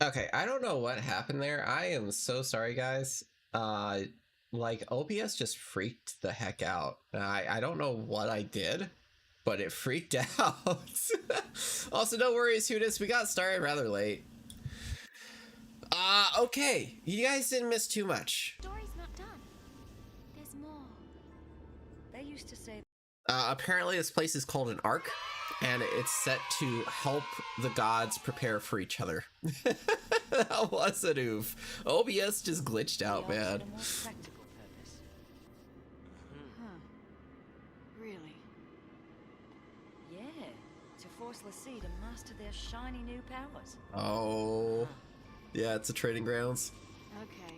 Okay, I don't know what happened there. I am so sorry, guys. Like OBS just freaked the heck out. I don't know what I did, but it freaked out. Also, no worries, Hudis. We got started rather late. Okay. You guys didn't miss too much. Story's not done. There's more. They used to say. Apparently this place is called an Ark, and it's set to help the gods prepare for each other. That was an oof. OBS just glitched out, man. Really? Yeah, to force Lassie to master their shiny new powers. Oh, yeah, it's a trading grounds. Okay,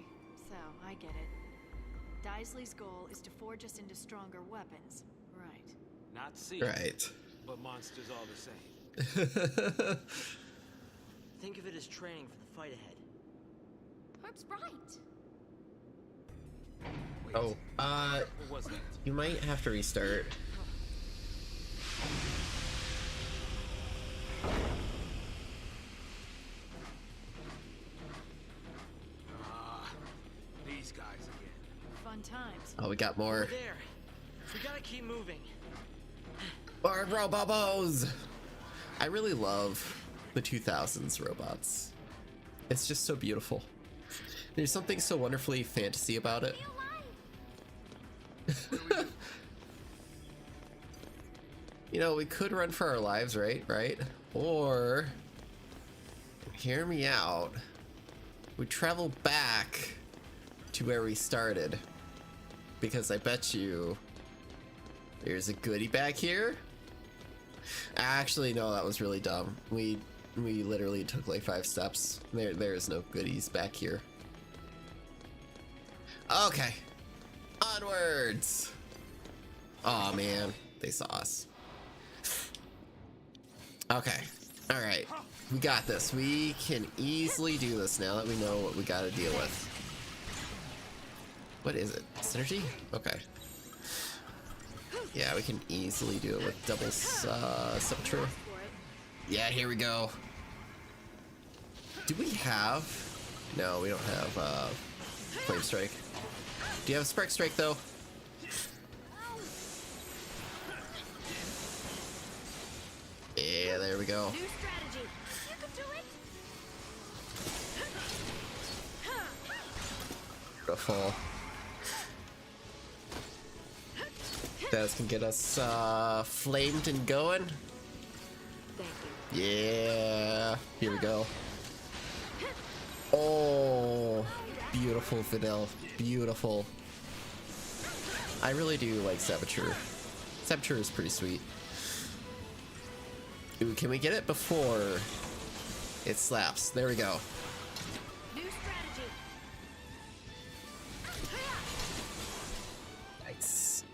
so I get it. Daisley's goal is to forge us into stronger weapons, right? Not sea, Right. but monsters all the same. Think of it as training for the fight ahead. Hope's right. Wait, Oh, what was that? you might have to restart. These guys again. Fun times. Oh, we got more. There. We gotta keep moving. More robobos! I really love the 2000s robots. It's just so beautiful. There's something so wonderfully fantasy about it. You know, we could run for our lives, right? Or, hear me out, we travel back to where we started. Because I bet you there's a goodie back here. Actually, no, that was really dumb. We literally took like 5 steps. There's no goodies back here. Okay. Onwards. Oh man, they saw us. Okay. All right. We got this. We can easily do this now that we know what we got to deal with. What is it? Synergy? Okay. Yeah, we can easily do it with double Sepultura. Yeah, here we go. Do we have? No, we don't have Flame Strike. Do you have Spark Strike though? Yeah, there we go. New strategy. You can do it. Beautiful. That can get us flamed and going. Thank you. Yeah, here we go. Oh, beautiful, Fidel. Beautiful. I really do like Saboteur. Saboteur is pretty sweet. Ooh, can we get it before it slaps? There we go. New strategy. Nice.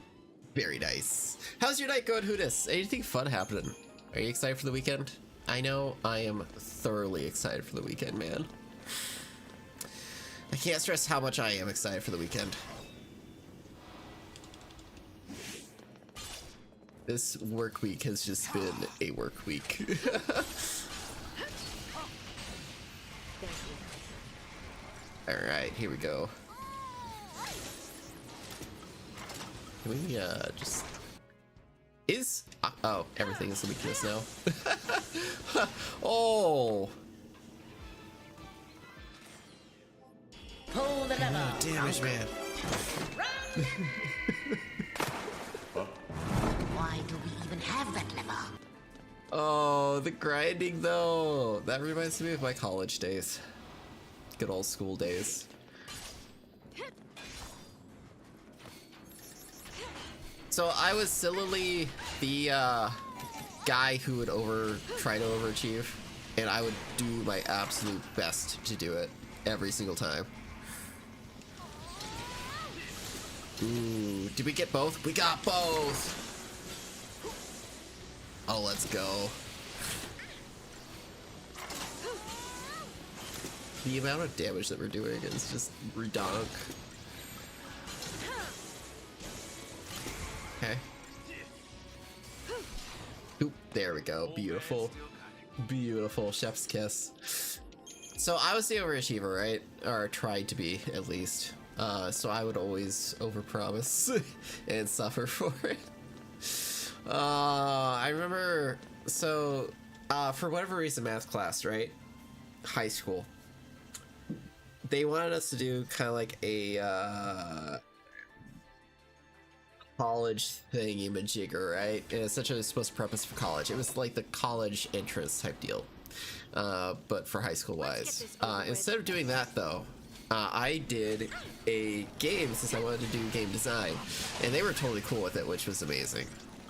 Very nice. How's your night going, Hudis? Anything fun happening? Are you excited for the weekend? I know I am thoroughly excited for the weekend, man. I can't stress how much I am excited for the weekend. This work week has just been a work week. Alright, here we go. Can we just... Oh, everything is a weakness now. Oh! Pull the lever. Oh, damage, man. Why do we even have that lever? Oh, the grinding though. That reminds me of my college days. Good old school days. So I was sillily the guy who would try to overachieve, and I would do my absolute best to do it every single time. Ooh, did we get both? We got both! Oh, let's go. The amount of damage that we're doing is just redonk. Okay. Oop, there we go. Beautiful. Beautiful. Chef's kiss. So I was the overachiever, right? Or tried to be, at least. So I would always overpromise and suffer for it. I remember, so for whatever reason, math class, right? High school. They wanted us to do kind of like a college thingy-majigger, right? And essentially it was supposed to prep us for college. It was like the college entrance type deal, but for high school wise. Instead of doing that though, I did a game since I wanted to do game design, and they were totally cool with it, which was amazing.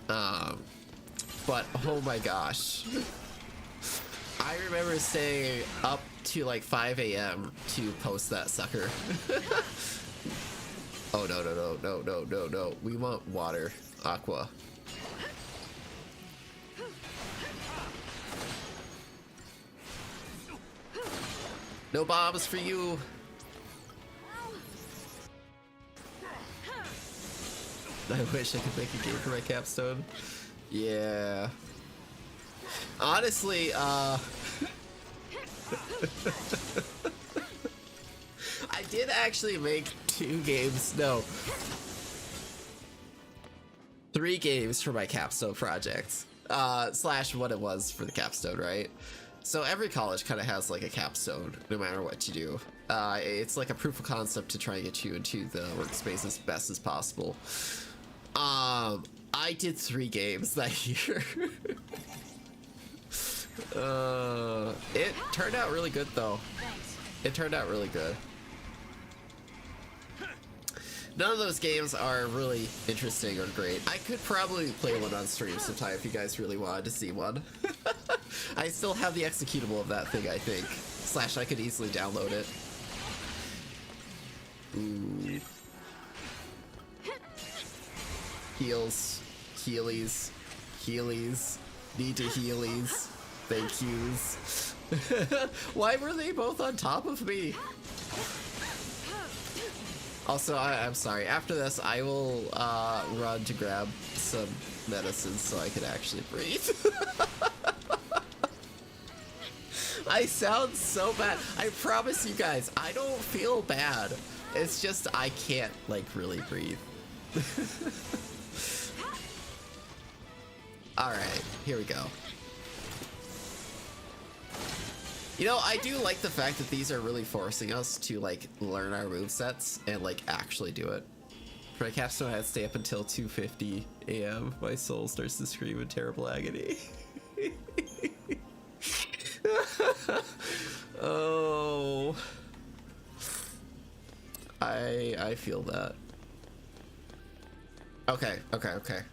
But oh my gosh, I remember staying up to like 5 a.m. to post that sucker. Oh no no no no no no no! We want water, aqua. No bombs for you. I wish I could make a game for my capstone. Yeah. Honestly, I did actually make 2 games, no, 3 games for my capstone project. Slash what it was for the capstone, right? So every college kind of has like a capstone, no matter what you do. It's like a proof of concept to try and get you into the workspace as best as possible. I did 3 games that year. It turned out really good though. It turned out really good. None of those games are really interesting or great. I could probably play one on stream sometime if you guys really wanted to see one. I still have the executable of that thing, I think. Slash, I could easily download it. Ooh. Heals. Healies. Healies. Need to healies. Thank yous. Why were they both on top of me? Also, I'm sorry. After this, I will run to grab some medicine so I can actually breathe. I sound so bad. I promise you guys, I don't feel bad. It's just I can't, like, really breathe. Alright, here we go. You know, I do like the fact that these are really forcing us to, like, learn our movesets and, like, actually do it. For my capstone, I had to stay up until 2:50 a.m. My soul starts to scream in terrible agony. Oh. I feel that. Okay.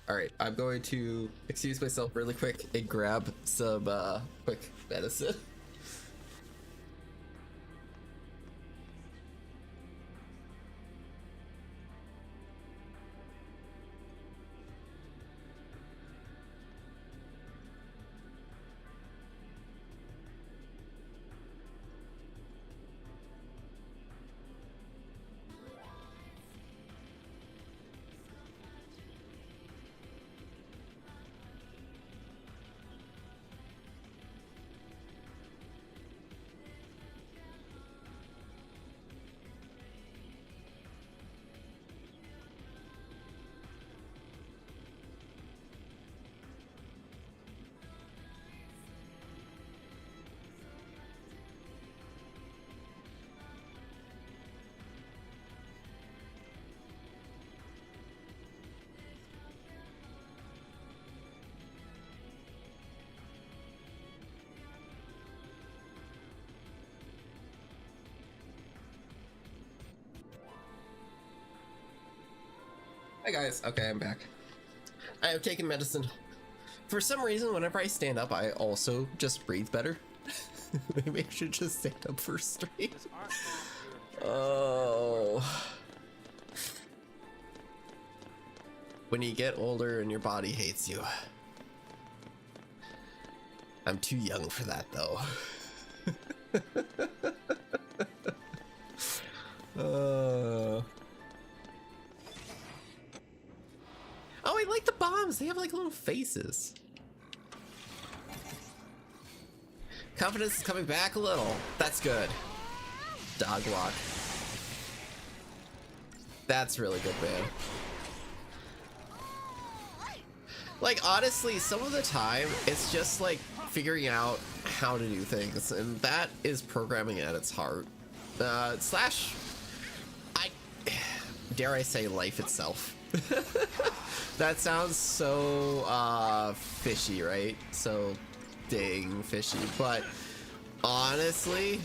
Alright, I'm going to excuse myself really quick and grab some, quick medicine. Hi guys, okay, I'm back. I have taken medicine. For some reason, whenever I stand up, I also just breathe better. Maybe I should just stand up for straight. Oh. When you get older and your body hates you. I'm too young for that though. Oh, I like the bombs. They have like little faces. Confidence is coming back a little. That's good. Dog walk. That's really good, man. Like, honestly, some of the time, it's just like figuring out how to do things, and that is programming at its heart. Slash, dare I say, life itself. That sounds so fishy, right? So dang fishy, but honestly,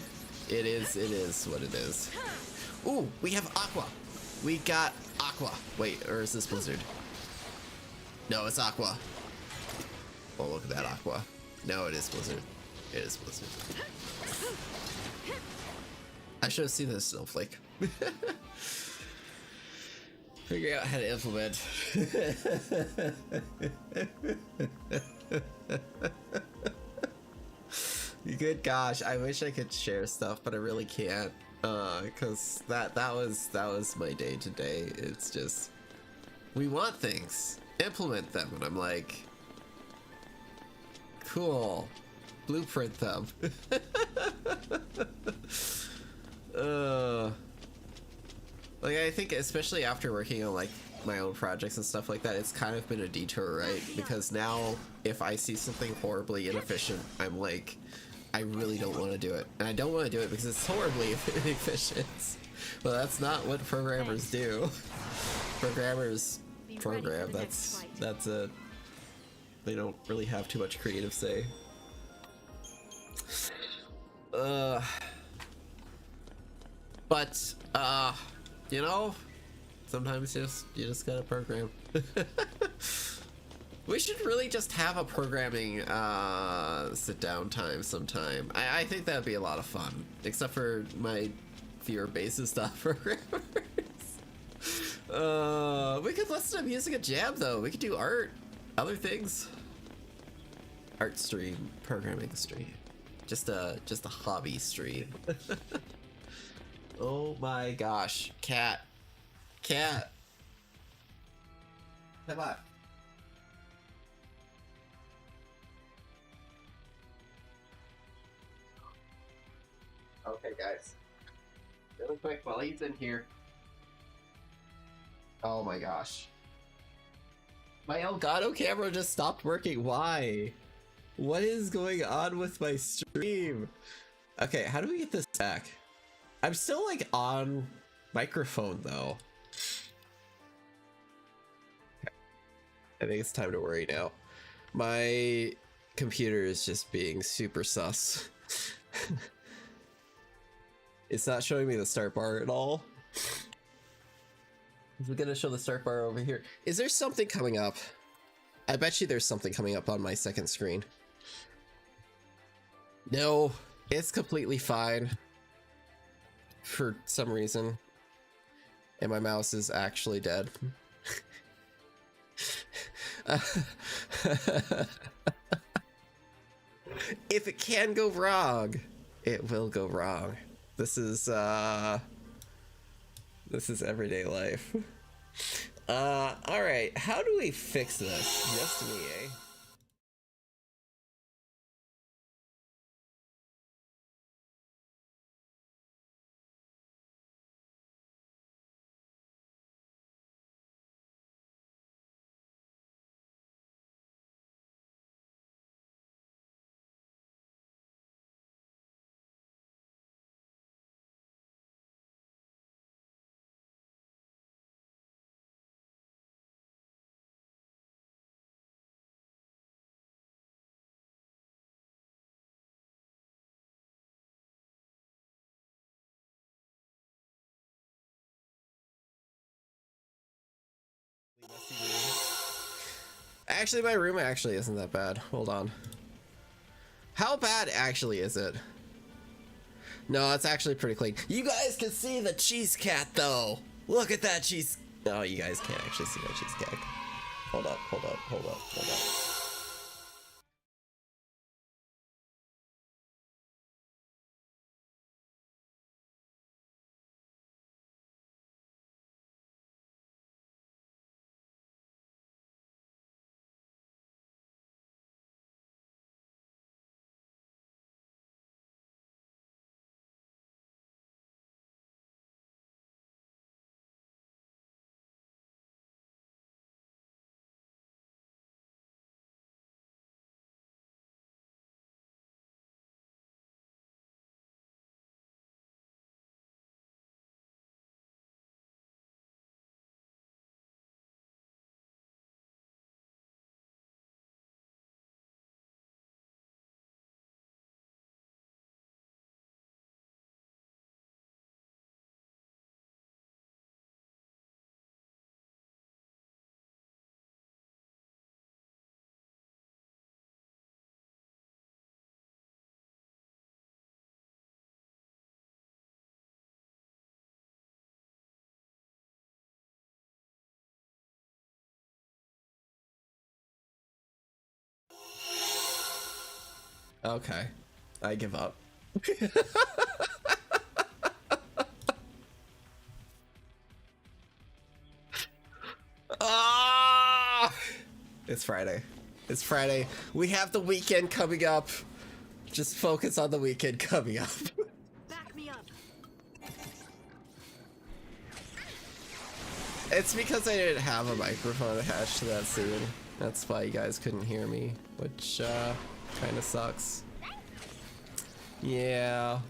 it is what it is. Ooh, we have Aqua. We got Aqua. Wait, or is this Blizzard? No, it's Aqua. Oh, look at that Aqua. No, it is Blizzard. It is Blizzard. I should have seen this snowflake. Figure out how to implement. Good gosh, I wish I could share stuff, but I really can't. Cause that was my day to day. It's just, we want things, implement them, and I'm like, cool, blueprint them. Like, I think especially after working on like my own projects and stuff like that, it's kind of been a detour, right? Because now if I see something horribly inefficient, I'm like, I really don't want to do it. And I don't want to do it because it's horribly inefficient. But that's not what programmers do. Programmers program. That's a, they don't really have too much creative say. But you know, sometimes you just gotta program. We should really just have a programming sit down time sometime. I think that'd be a lot of fun, except for my viewer base is not programmers. We could listen to music and jam though. We could do art, other things. Art stream, programming stream, just a hobby stream. Oh my gosh, cat, come on. Okay, guys, really quick while he's in here. Oh my gosh, my Elgato camera just stopped working. Why? What is going on with my stream? Okay, how do we get this back? I'm still like on microphone though. I think it's time to worry now. My computer is just being super sus. It's not showing me the start bar at all. Is it gonna show the start bar over here? Is there something coming up? I bet you there's something coming up on my second screen. No, it's completely fine. For some reason. And my mouse is actually dead. If it can go wrong, it will go wrong. This is everyday life. Alright, how do we fix this? Just me, eh? Actually, my room actually isn't that bad. Hold on. How bad actually is it? No, it's actually pretty clean. You guys can see the cheese cat though. Look at that cheese. No, you guys can't actually see my cheese cat. Hold up, hold up, hold up, hold up. Okay. I give up. Ah! It's Friday. It's Friday. We have the weekend coming up. Just focus on the weekend coming up. Back me up. It's because I didn't have a microphone attached to that scene. That's why you guys couldn't hear me, which kind of sucks. Yeah.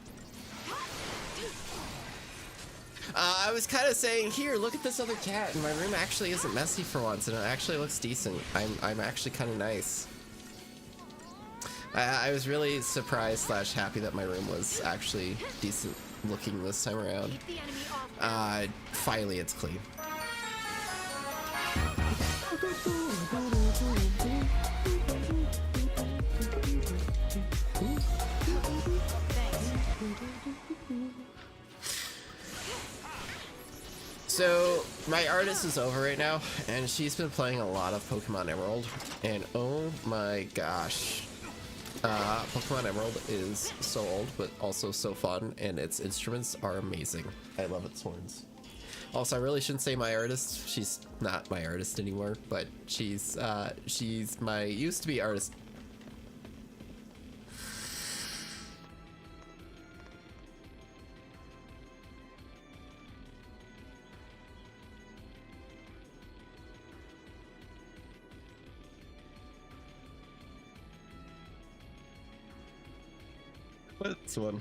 I was kind of saying, here, look at this other cat, and my room actually isn't messy for once, and it actually looks decent. I'm actually kind of nice. I was really surprised slash happy that my room was actually decent looking this time around. Keep the enemy off. Finally it's clean. So my artist is over right now, and she's been playing a lot of Pokemon Emerald, and oh my gosh, Pokemon Emerald is so old but also so fun, and its instruments are amazing. I love its horns. Also, I really shouldn't say my artist. She's not my artist anymore, but she's my used to be artist. What's one?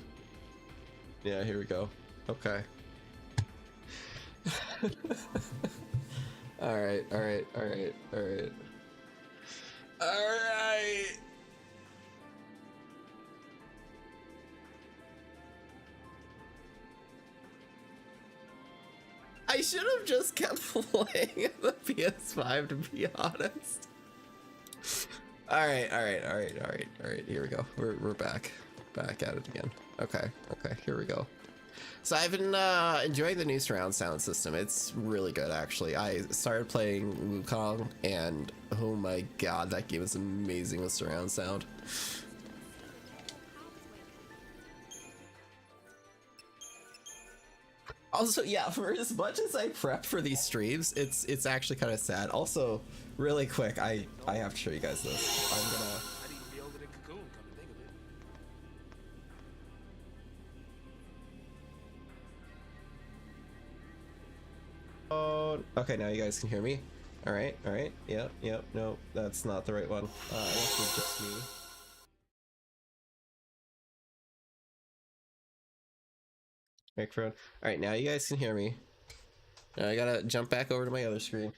Yeah, here we go. Okay. Alright. I should have just kept playing the PS5, to be honest. Alright, here we go. We're back at it again. Okay, here we go. So I've been enjoying the new surround sound system. It's really good, actually. I started playing Wukong, and oh my god, that game is amazing with surround sound. Also, yeah, for as much as I prep for these streams, it's actually kind of sad. Also, really quick, I have to show you guys this. I'm gonna... I'd even be older than Cocoon, come to think of it. Oh, okay, now you guys can hear me. All right. Yep. No, that's not the right one. I guess it's just me. Microphone. All right, now you guys can hear me. Now I gotta jump back over to my other screen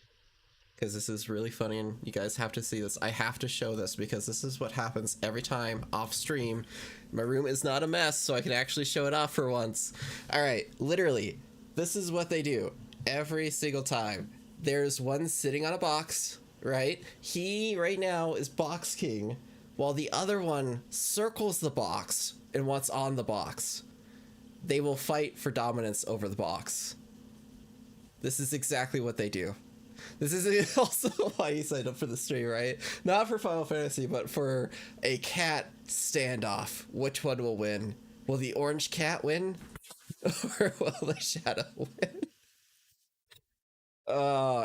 because this is really funny and you guys have to see this. I have to show this because this is what happens every time off stream. My room is not a mess, so I can actually show it off for once. All right, literally, this is what they do every single time. There's one sitting on a box, right? He right now is box king, while the other one circles the box and what's on the box. They will fight for dominance over the box. This is exactly what they do. This is also why you signed up for the stream, right? Not for Final Fantasy, but for a cat standoff. Which one will win? Will the orange cat win? Or will the shadow win?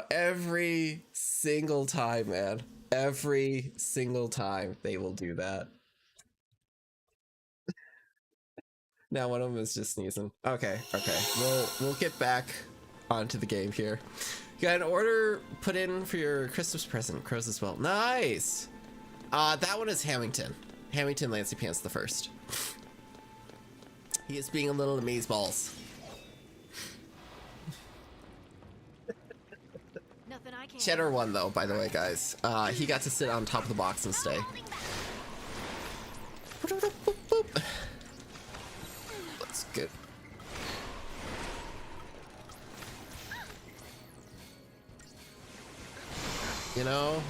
Every single time, man. Every single time they will do that. Now one of them is just sneezing. Okay. We'll get back onto the game here. You got an order put in for your Christmas present. Crows as well. Nice! That one is Hamilton. Hamilton Lancy Pants the first. He is being a little amazeballs. Nothing I can't. Cheddar won though, by the way, guys. He got to sit on top of the box and stay. That's good. You know,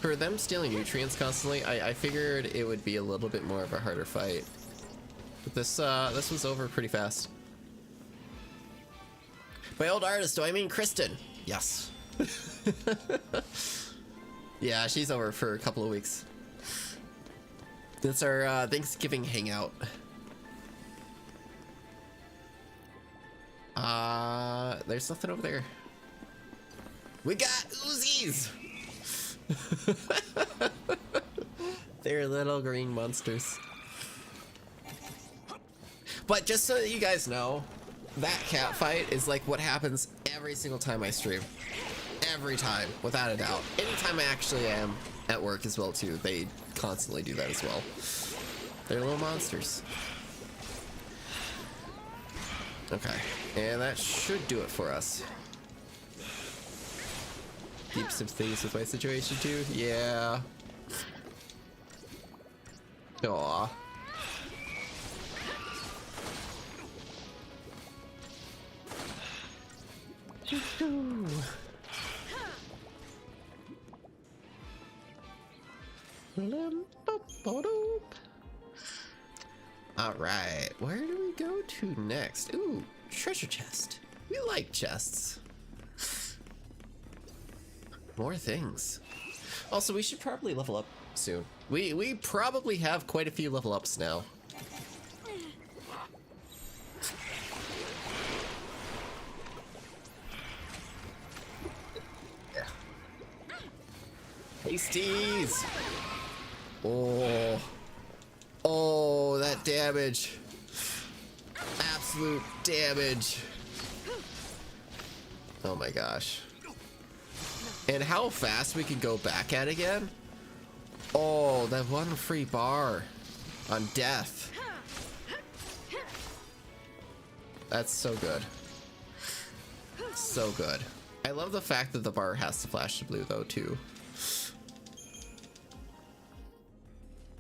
for them stealing nutrients constantly, I figured it would be a little bit more of a harder fight. But this was over pretty fast. By old artist, do I mean Kristen? Yes. Yeah, she's over for a couple of weeks. That's our Thanksgiving hangout. There's nothing over there. We got Uzis! They're little green monsters. But just so that you guys know, that cat fight is like what happens every single time I stream. Every time, without a doubt. Anytime I actually am at work as well too, they constantly do that as well. They're little monsters. Okay, and that should do it for us. Deep sympathies with my situation too? Yeah. Aww. Alright, where do we go to next? Ooh, treasure chest. We like chests. More things. Also, we should probably level up soon. We probably have quite a few level ups now. Yeah. Pasties! Oh. Oh, that damage. Absolute damage. Oh my gosh. And how fast we can go back at again? Oh, that one free bar on death. That's so good. So good. I love the fact that the bar has to flash to blue though too.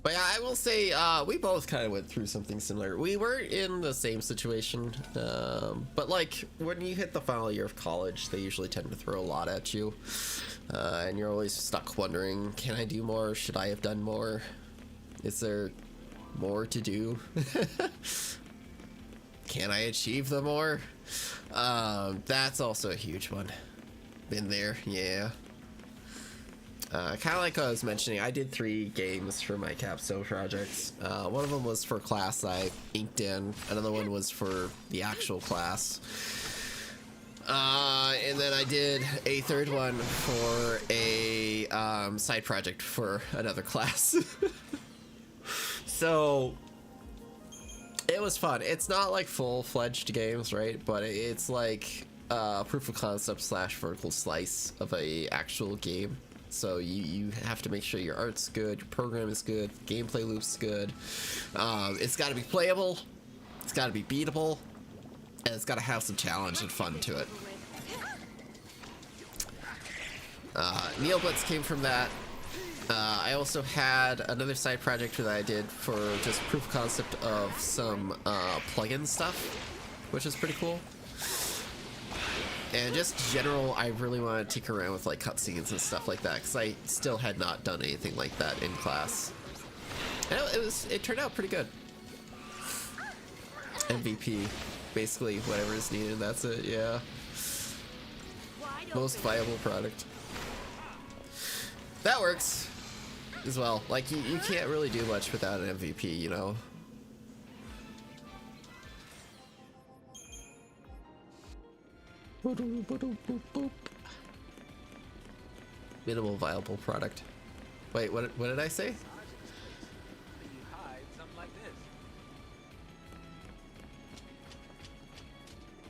But yeah, I will say we both kind of went through something similar. We weren't in the same situation, but like when you hit the final year of college, they usually tend to throw a lot at you, and you're always stuck wondering, can I do more? Should I have done more? Is there more to do? Can I achieve the more? That's also a huge one. Been there, yeah. Kind of like I was mentioning, I did 3 games for my capstone projects. One of them was for class I inked in. Another one was for the actual class. And then I did a third one for a side project for another class. So it was fun. It's not like full-fledged games, right? But it's like proof of concept / vertical slice of a actual game. So you have to make sure your art's good, your program is good, gameplay loop's good. It's got to be playable, it's got to be beatable, and it's got to have some challenge and fun to it. Neo Blitz came from that. I also had another side project that I did for just proof of concept of some plugin stuff, which is pretty cool. And just general, I really want to tinker around with like cutscenes and stuff like that, because I still had not done anything like that in class. And it turned out pretty good. MVP, basically whatever is needed, that's it, yeah. Most viable product. That works as well. Like you can't really do much without an MVP, you know. Minimal viable product. Wait, what did I say?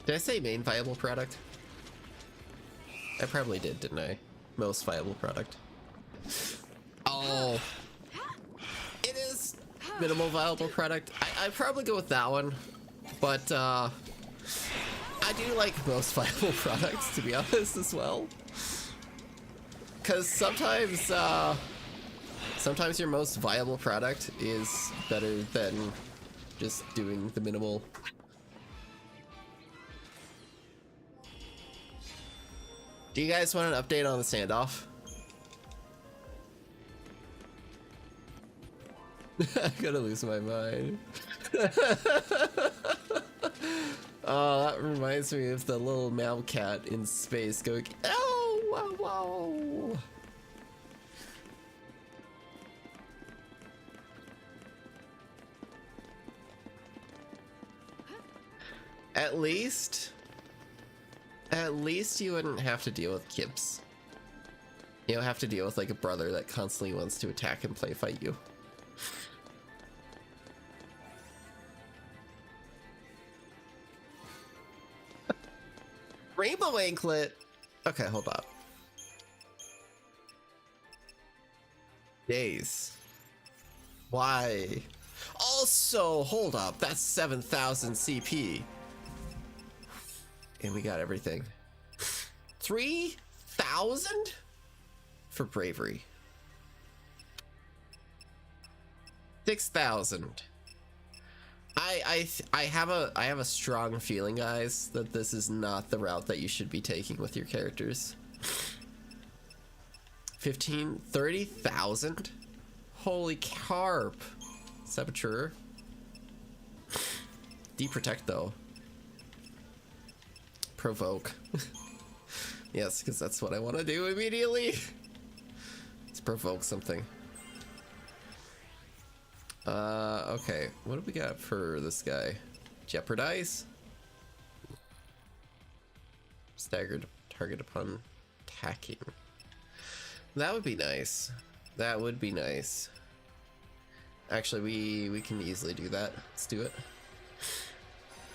Did I say main viable product? I probably did, didn't I? Most viable product. Oh. It is minimal viable product. I'd probably go with that one. But, I do like most viable products, to be honest, as well. Because sometimes your most viable product is better than just doing the minimal. Do you guys want an update on the standoff? I'm gonna lose my mind. Oh, that reminds me of the little meow cat in space going, oh, wow, wow. At least you wouldn't have to deal with Kibs. You don't have to deal with like a brother that constantly wants to attack and play fight you. Rainbow anklet. Okay, hold up. Days. Why? Also, hold up. That's 7,000 CP. And we got everything. 3,000 for bravery. 6,000. I have a strong feeling, guys, that this is not the route that you should be taking with your characters. 30,000. Holy carp. Saboteur. Deprotect though. Provoke. Yes, because that's what I want to do immediately. Let's provoke something. Okay. What do we got for this guy? Jeopardize? Staggered target upon attacking. That would be nice. That would be nice. Actually, we can easily do that. Let's do it.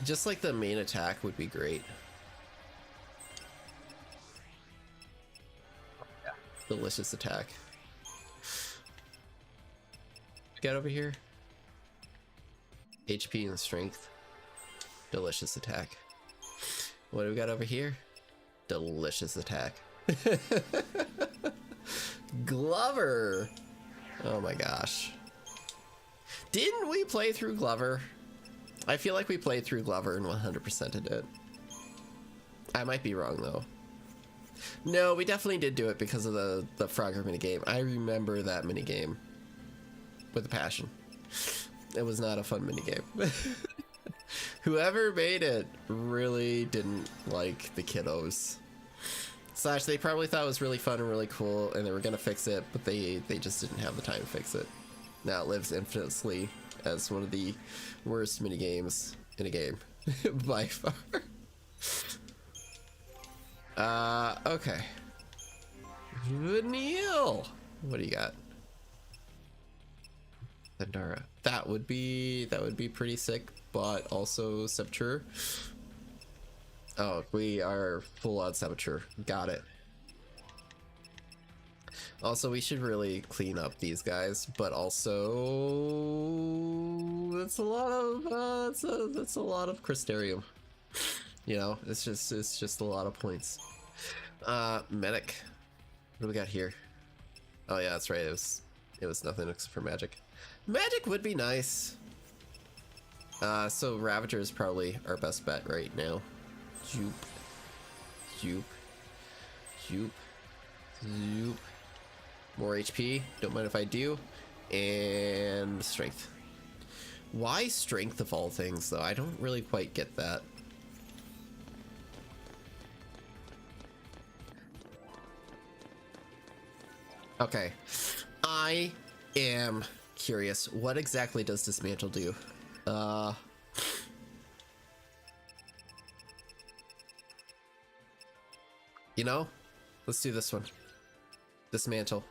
Just like the main attack would be great. Yeah. Delicious attack. Get over here. HP and strength. Delicious attack. What do we got over here? Delicious attack. Glover. Oh my gosh. Didn't we play through Glover? I feel like we played through Glover and 100%ed it. I might be wrong though. No, we definitely did do it because of the Frogger minigame. I remember that minigame with a passion. It was not a fun minigame. Whoever made it really didn't like the kiddos. Slash, they probably thought it was really fun and really cool and they were gonna fix it, but they just didn't have the time to fix it. Now it lives infamously as one of the worst minigames in a game. By far. Okay. Vanille! What do you got? Zendara. That would be pretty sick, but also Saboteur. Oh, we are full on Saboteur. Got it. Also, we should really clean up these guys, but also that's a lot of that's a lot of Crystarium. You know, it's just a lot of points. Medic. What do we got here? Oh yeah, that's right. It was nothing except for magic. Magic would be nice. So Ravager is probably our best bet right now. Zoop. Zoop. Zoop. Zoop. More HP. Don't mind if I do. And strength. Why strength of all things, though? I don't really quite get that. Okay. I am curious. What exactly does Dismantle do? You know? Let's do this one. Dismantle.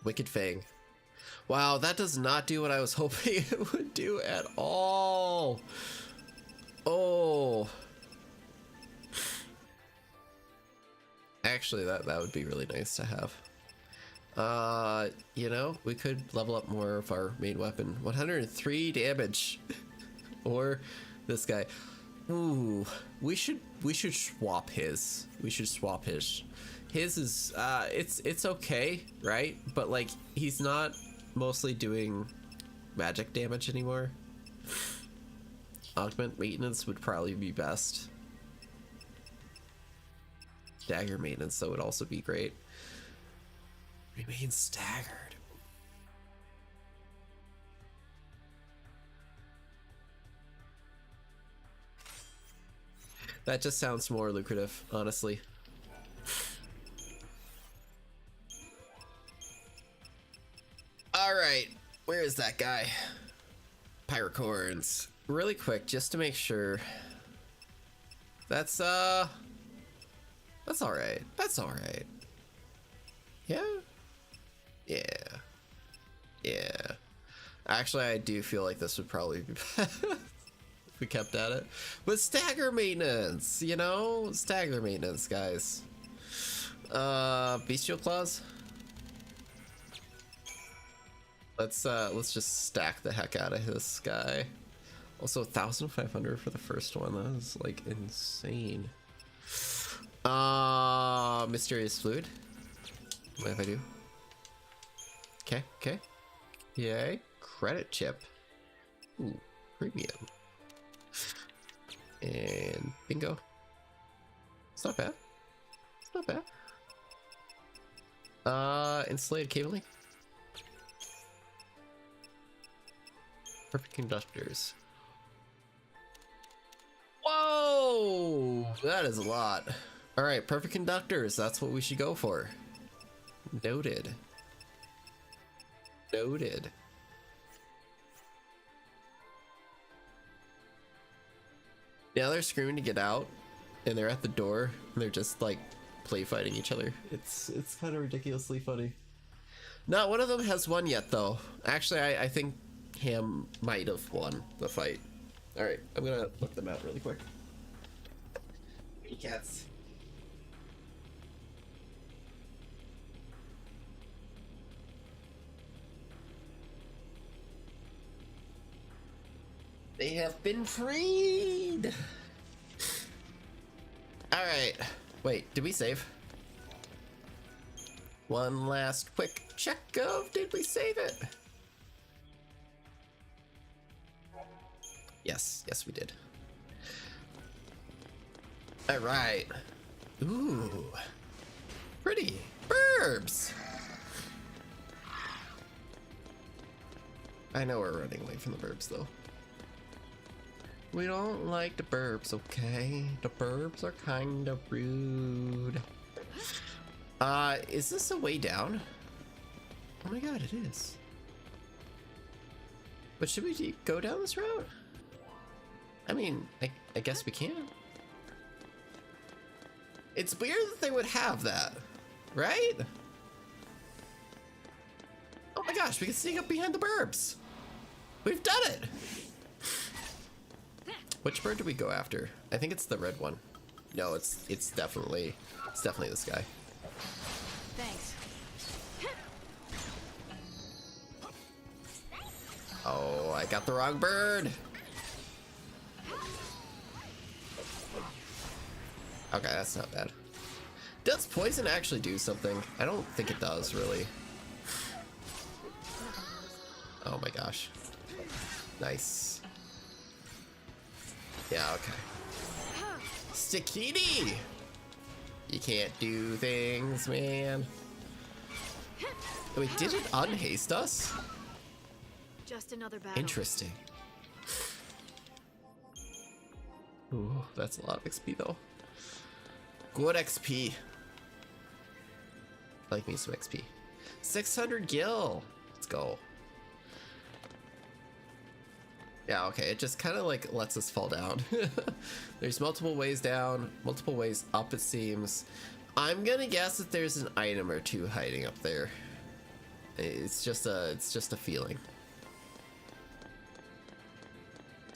Wicked Fang. Wow, that does not do what I was hoping it would do at all. Oh. Actually, that would be really nice to have. You know, we could level up more of our main weapon. 103 damage. Or this guy. Ooh, we should swap his. We should swap his. His is it's okay, right? But like he's not mostly doing magic damage anymore. Augment maintenance would probably be best. Dagger maintenance though would also be great. Remain staggered. That just sounds more lucrative, honestly. All right, where is that guy? Pyrocorns. really quick, just to make sure. That's all right. That's all right. Yeah. Yeah. Yeah. Actually, I do feel like this would probably be best if we kept at it. But stagger maintenance, you know? Stagger maintenance, guys. Bestial claws. Let's just stack the heck out of this guy. Also 1,500 for the first one. That was like insane. Mysterious fluid. What if I do? Okay, okay. Yay. Credit chip. Ooh, premium. And bingo. It's not bad. It's not bad. Insulated cabling. Perfect conductors. Whoa! That is a lot. Alright, perfect conductors. That's what we should go for. Noted. Noted. Now they're screaming to get out, and they're at the door, and they're just like play fighting each other. It's kind of ridiculously funny. Not one of them has won yet, though. Actually, I think Ham might have won the fight. All right, I'm gonna look them out really quick. Cats. They have been freed. All right. Wait, did we save? One last quick check of did we save it? Yes, yes we did. All right. Ooh, pretty burbs. I know we're running away from the burbs though. We don't like the burbs, okay? The burbs are kind of rude. Is this a way down? Oh my god, it is. But should we go down this route? I mean, I guess we can. It's weird that they would have that, right? Oh my gosh, we can sneak up behind the burbs. We've done it. Which bird do we go after? I think it's the red one. No, it's definitely this guy. Thanks. Oh, I got the wrong bird. Okay, that's not bad. Does poison actually do something? I don't think it does, really. Oh my gosh. Nice. Yeah, okay. Stikini! You can't do things, man. Wait, did it unhaste us? Just another battle. Interesting. Ooh, that's a lot of XP though. Good XP. I like me some XP. 600 gil. Let's go. Yeah, okay, it just kind of like lets us fall down. There's multiple ways down, multiple ways up it seems. I'm gonna guess that there's an item or two hiding up there. It's just a feeling.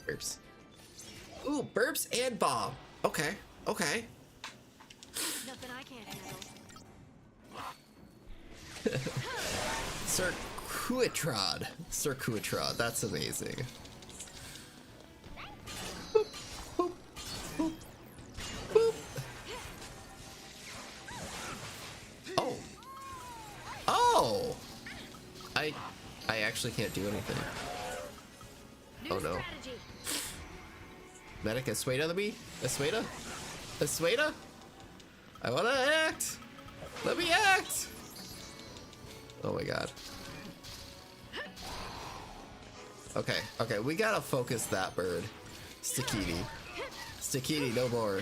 Burps. Ooh, burps and bomb. Okay, okay. Nothing I can't handle. Circuitrod. Circuitrod, that's amazing. Boop, boop, boop, boop. Oh. Oh! I actually can't do anything. Oh no. Medic Asueda the bee? Asueda? Asueda? I wanna act! Let me act! Oh my god. Okay, okay, we gotta focus that bird. Stikini. Stikini, no more.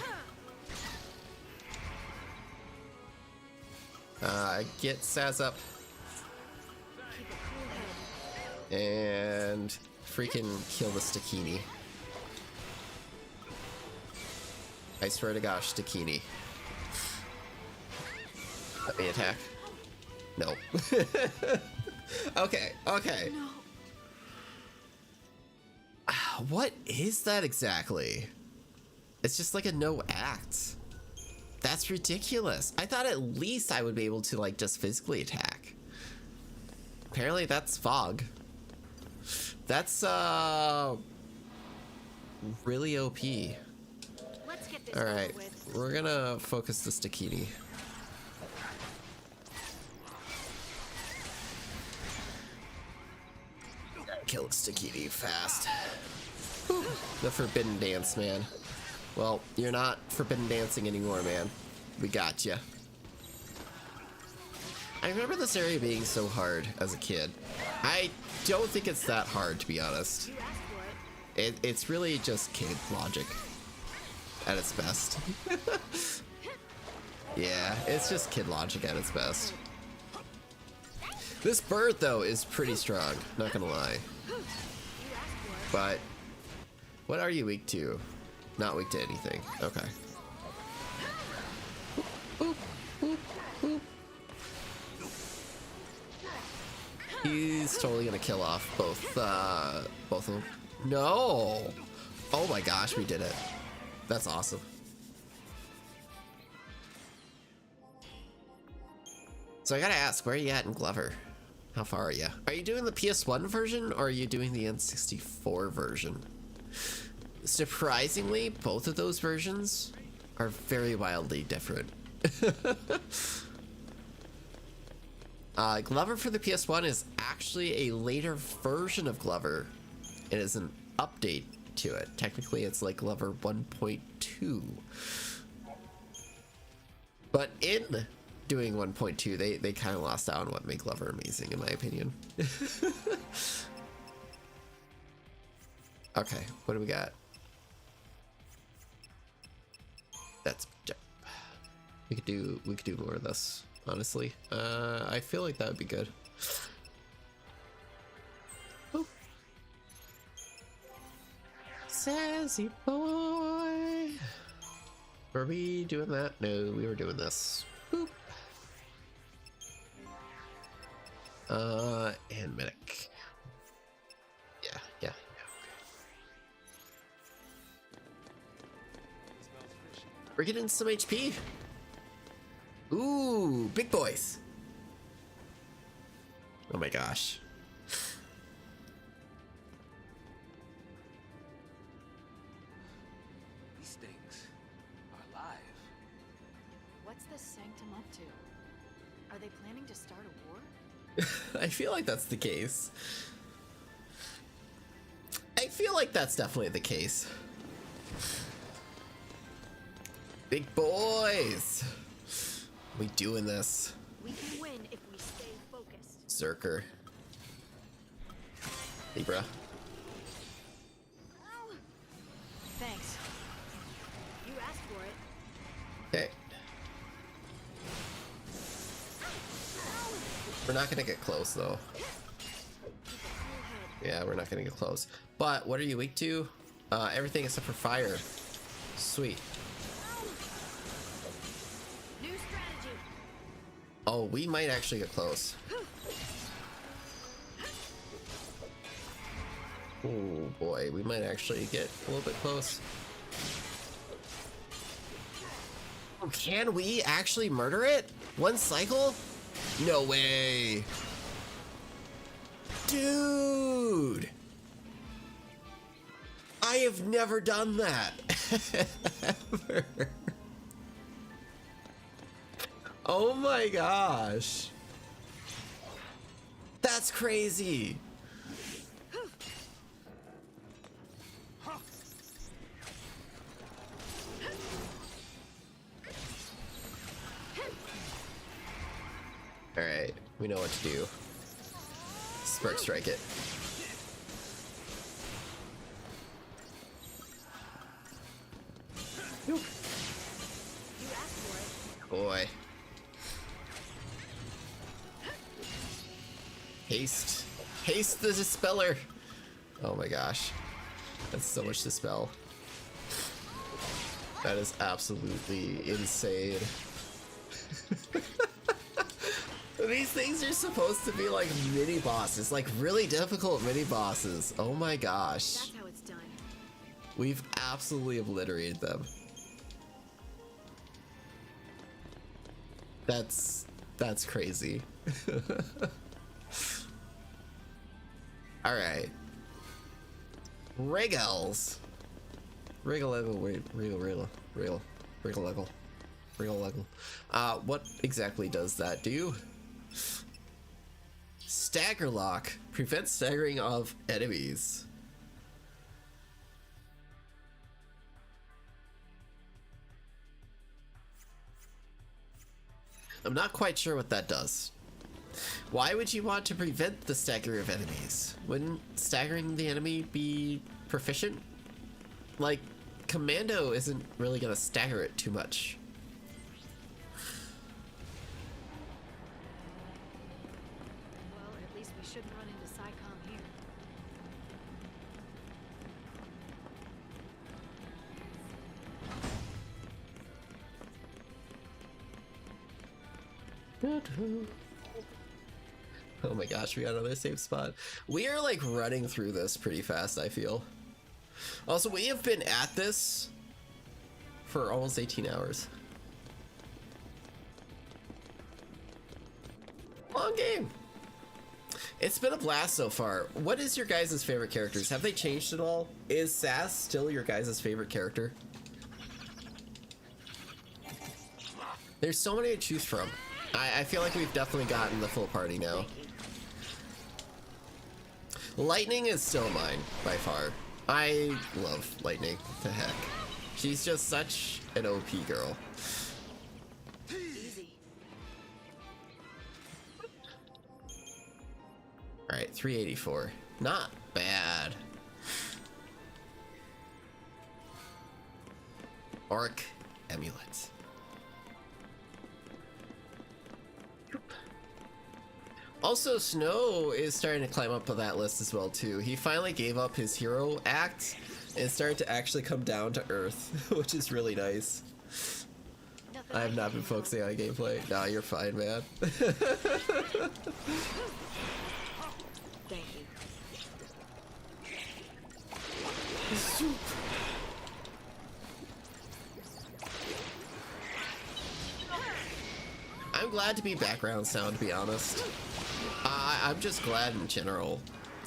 Get Saz up. And freaking kill the Stikini. I swear to gosh, Stakini. Let me attack. No. Okay, okay. No. What is that exactly? It's just like a no act. That's ridiculous. I thought at least I would be able to like just physically attack. Apparently that's fog. That's really OP. Let's get this All over right, with. we're gonna focus the Stakini. Kill Stakini fast. Whew. The forbidden dance, man. Well, you're not forbidden dancing anymore, man. We got you. I remember this area being so hard as a kid. I don't think it's that hard, to be honest. You asked for it. It's really just kid logic at its best. Yeah, it's just kid logic at its best. This bird, though, is pretty strong, not gonna lie. But what are you weak to? Not weak to anything. Okay. Boop, boop, boop. He's totally gonna kill off both of them. No! Oh my gosh, we did it. That's awesome. So I gotta ask, where are you at in Glover? How far are you? Are you doing the PS1 version or are you doing the N64 version? Surprisingly, both of those versions are very wildly different. Glover for the PS1 is actually a later version of Glover. It is an update to it. Technically, it's like Glover 1.2. But in doing 1.2, they kind of lost out on what made Glover amazing, in my opinion. Okay, what do we got? That's we could do more of this, honestly. I feel like that would be good. Oh. Sassy boy. Were we doing that? No, we were doing this. Boop. And medic. Yeah. We're getting some HP. Ooh, big boys. Oh my gosh. These things are alive. What's the Sanctum up to? Are they planning to start a war? I feel like that's the case. I feel like that's definitely the case. Big boys. We doing this. We can win if we stay focused. Zerker. Libra. Thanks. You asked for it. Okay. We're not gonna get close though. Yeah, we're not gonna get close. But what are you weak to? Everything except for fire. Sweet. New strategy. Oh, we might actually get close. Oh boy, we might actually get a little bit close. Oh, can we actually murder it? One cycle? No way. Dude. I have never done that. Ever. Oh my gosh. That's crazy. All right, we know what to do. Spark strike it. You asked for it. Boy. Haste. Haste the dispeller. Oh my gosh. That's so much dispel. That is absolutely insane. These things are supposed to be like mini bosses, like really difficult mini bosses. Oh my gosh. That's how it's done. We've absolutely obliterated them. That's crazy. All right. Wriggles. Wriggle, wait, wriggle. What exactly does that do? Stagger lock. Prevents staggering of enemies. I'm not quite sure what that does. Why would you want to prevent the stagger of enemies? Wouldn't staggering the enemy be proficient? Like, Commando isn't really gonna stagger it too much. Well, at least we shouldn't run into SciComm here. Oh my gosh, we got another safe spot. We are like running through this pretty fast, I feel. Also, we have been at this for almost 18 hours. Long game. It's been a blast so far. What is your guys' favorite characters? Have they changed at all? Is Sass still your guys' favorite character? There's so many to choose from. I feel like we've definitely gotten the full party now. Lightning is still mine, by far. I love Lightning. What the heck? She's just such an OP girl. Easy. Alright, 384. Not bad. Orc Amulet. Also, Snow is starting to climb up to that list as well, too. He finally gave up his hero act and started to actually come down to earth, which is really nice. I have not been focusing on gameplay. Nah, you're fine, man. Thank you. I'm glad to be background sound, to be honest. I'm just glad in general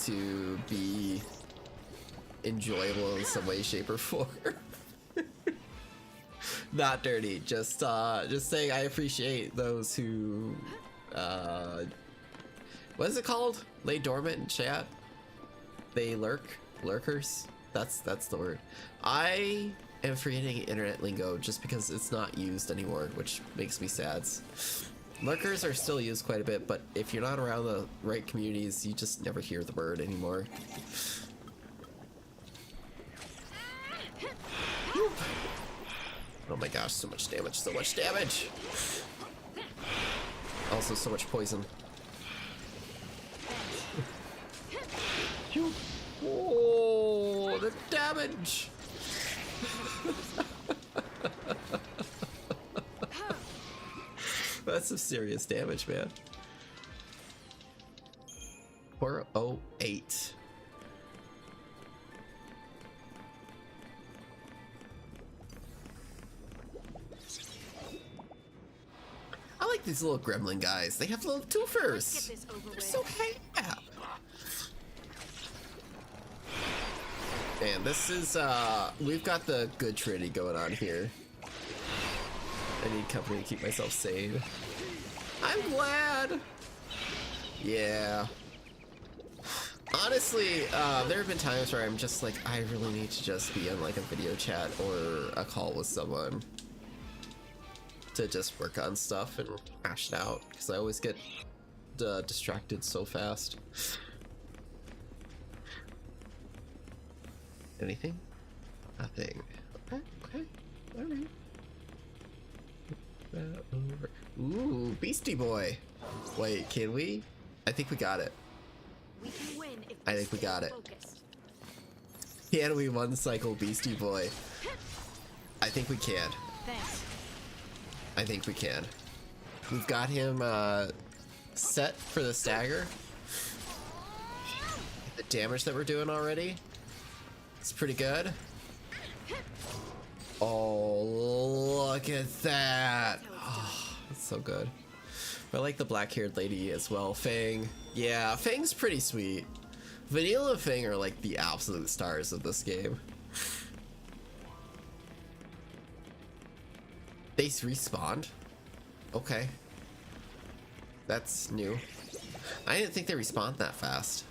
to be enjoyable in some way, shape, or form. Not dirty, just saying I appreciate those who, what is it called? Lay dormant in chat? They lurkers? That's the word. I am forgetting internet lingo just because it's not used anymore, which makes me sad. Lurkers are still used quite a bit, but if you're not around the right communities, you just never hear the word anymore. Oh my gosh, so much damage, so much damage! Also, so much poison. Oh, the damage! That's some serious damage, man. 408. I like these little gremlin guys. They have little twofers. They're so handy. And this is, we've got the good trinity going on here. I need company to keep myself sane. I'm glad. Yeah. Honestly, there have been times where I'm just like, I really need to just be in like a video chat or a call with someone to just work on stuff and hash it out, because I always get distracted so fast. Anything? Nothing. Okay. Alright. Ooh, Beastie Boy. Wait, can we? I think we got it. We can win if I think we got it. focused. Can we one cycle Beastie Boy? I think we can. Thanks. I think we can. We've got him set for the stagger. The damage that we're doing already, it's pretty good. Oh, look at that. Oh, that's so good. I like the black-haired lady as well. Fang. Yeah, Fang's pretty sweet. Vanilla and Fang are like the absolute stars of this game. They respawned? Okay. That's new. I didn't think they respawned that fast.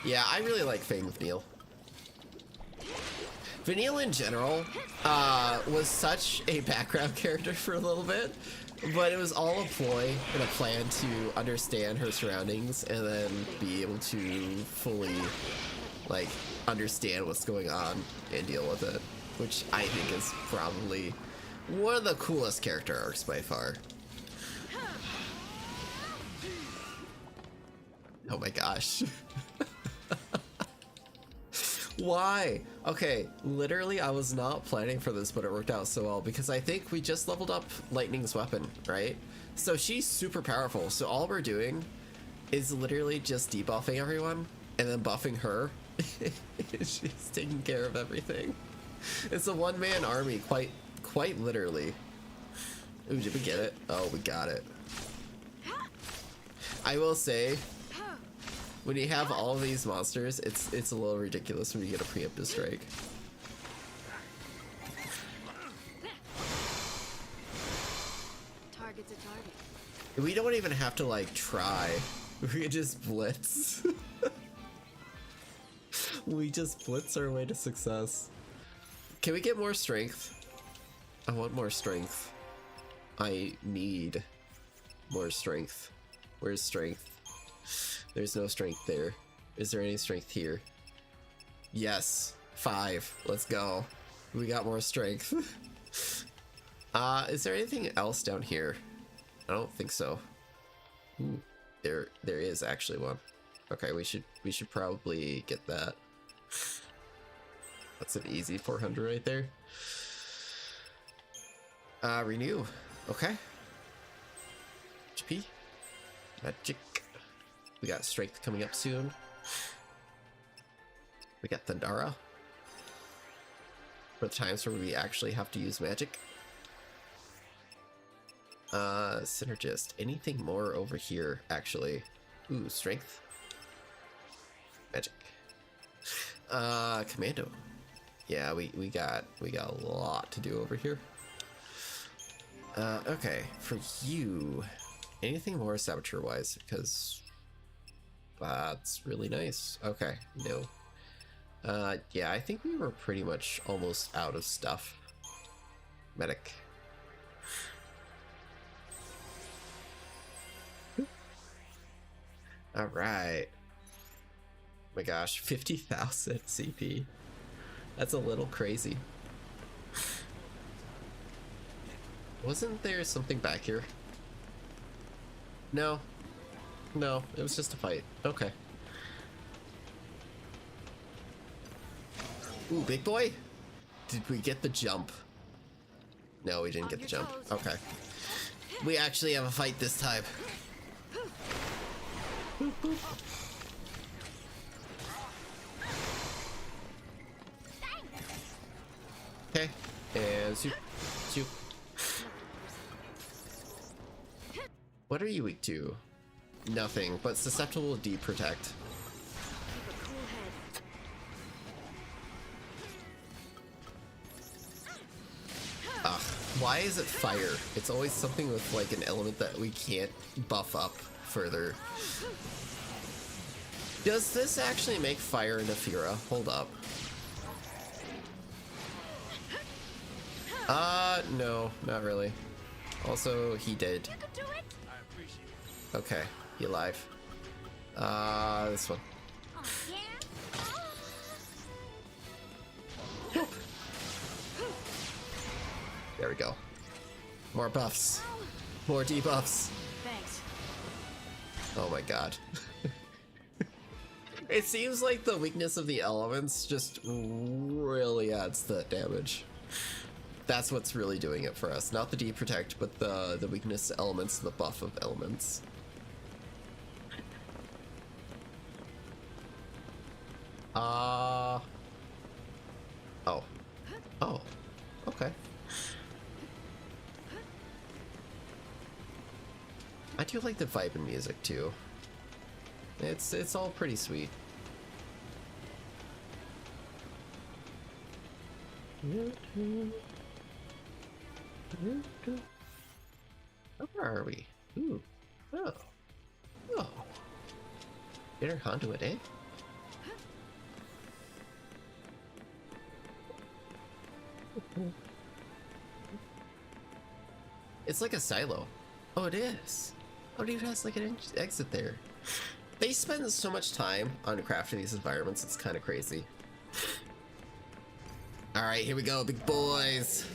Yeah, I really like Fang with Neil. Vanille in general was such a background character for a little bit, but it was all a ploy and a plan to understand her surroundings and then be able to fully like understand what's going on and deal with it, which I think is probably one of the coolest character arcs by far. Oh my gosh. Why? Okay, literally I was not planning for this, but it worked out so well because I think we just leveled up Lightning's weapon, right? So she's super powerful, so all we're doing is literally just debuffing everyone and then buffing her. She's taking care of everything. It's a one-man army, quite literally. Ooh, did we get it? Oh, we got it. I will say, when you have all of these monsters, it's a little ridiculous when you get a preemptive strike. Target's a target. We don't even have to like try. We can just blitz. We just blitz our way to success. Can we get more strength? I want more strength. I need more strength. Where's strength? There's no strength there. Is there any strength here? Yes. 5. Let's go. We got more strength. Is there anything else down here? I don't think so. Ooh, there is actually one. Okay, we should probably get that. That's an easy 400 right there. Renew. Okay. HP. Magic. We got strength coming up soon. We got Thundara. For the times where we actually have to use magic. Synergist. Anything more over here, actually? Ooh, strength. Magic. Commando. Yeah, we got a lot to do over here. Okay, for you, anything more saboteur wise, because that's really nice. Okay, no. Yeah, I think we were pretty much almost out of stuff. Medic. All right. Oh my gosh, 50,000 CP. That's a little crazy. Wasn't there something back here? No. No, it was just a fight. Okay. Ooh, big boy? Did we get the jump? No, we didn't get the jump. Okay. We actually have a fight this time. Boop, boop. Okay. And zoop. Zoop. What are you weak to? Nothing, but susceptible to protect. Ugh, why is it fire? It's always something with like an element that we can't buff up further. Does this actually make fire Nefira? Hold up. No, not really. Also, he did. Okay, he alive. This one. There we go. More buffs. More debuffs. Thanks. Oh my god. It seems like the weakness of the elements just really adds to that damage. That's what's really doing it for us. Not the deep protect, but the weakness elements and the buff of elements. Oh. Oh. Okay. I do like the vibe and music too. It's all pretty sweet. Where are we? Ooh. Oh. Oh. Inner conduit, eh? It's like a silo. Oh, it is. Oh, dude, it has like an exit there. They spend so much time on crafting these environments, it's kind of crazy. Alright, here we go, big boys.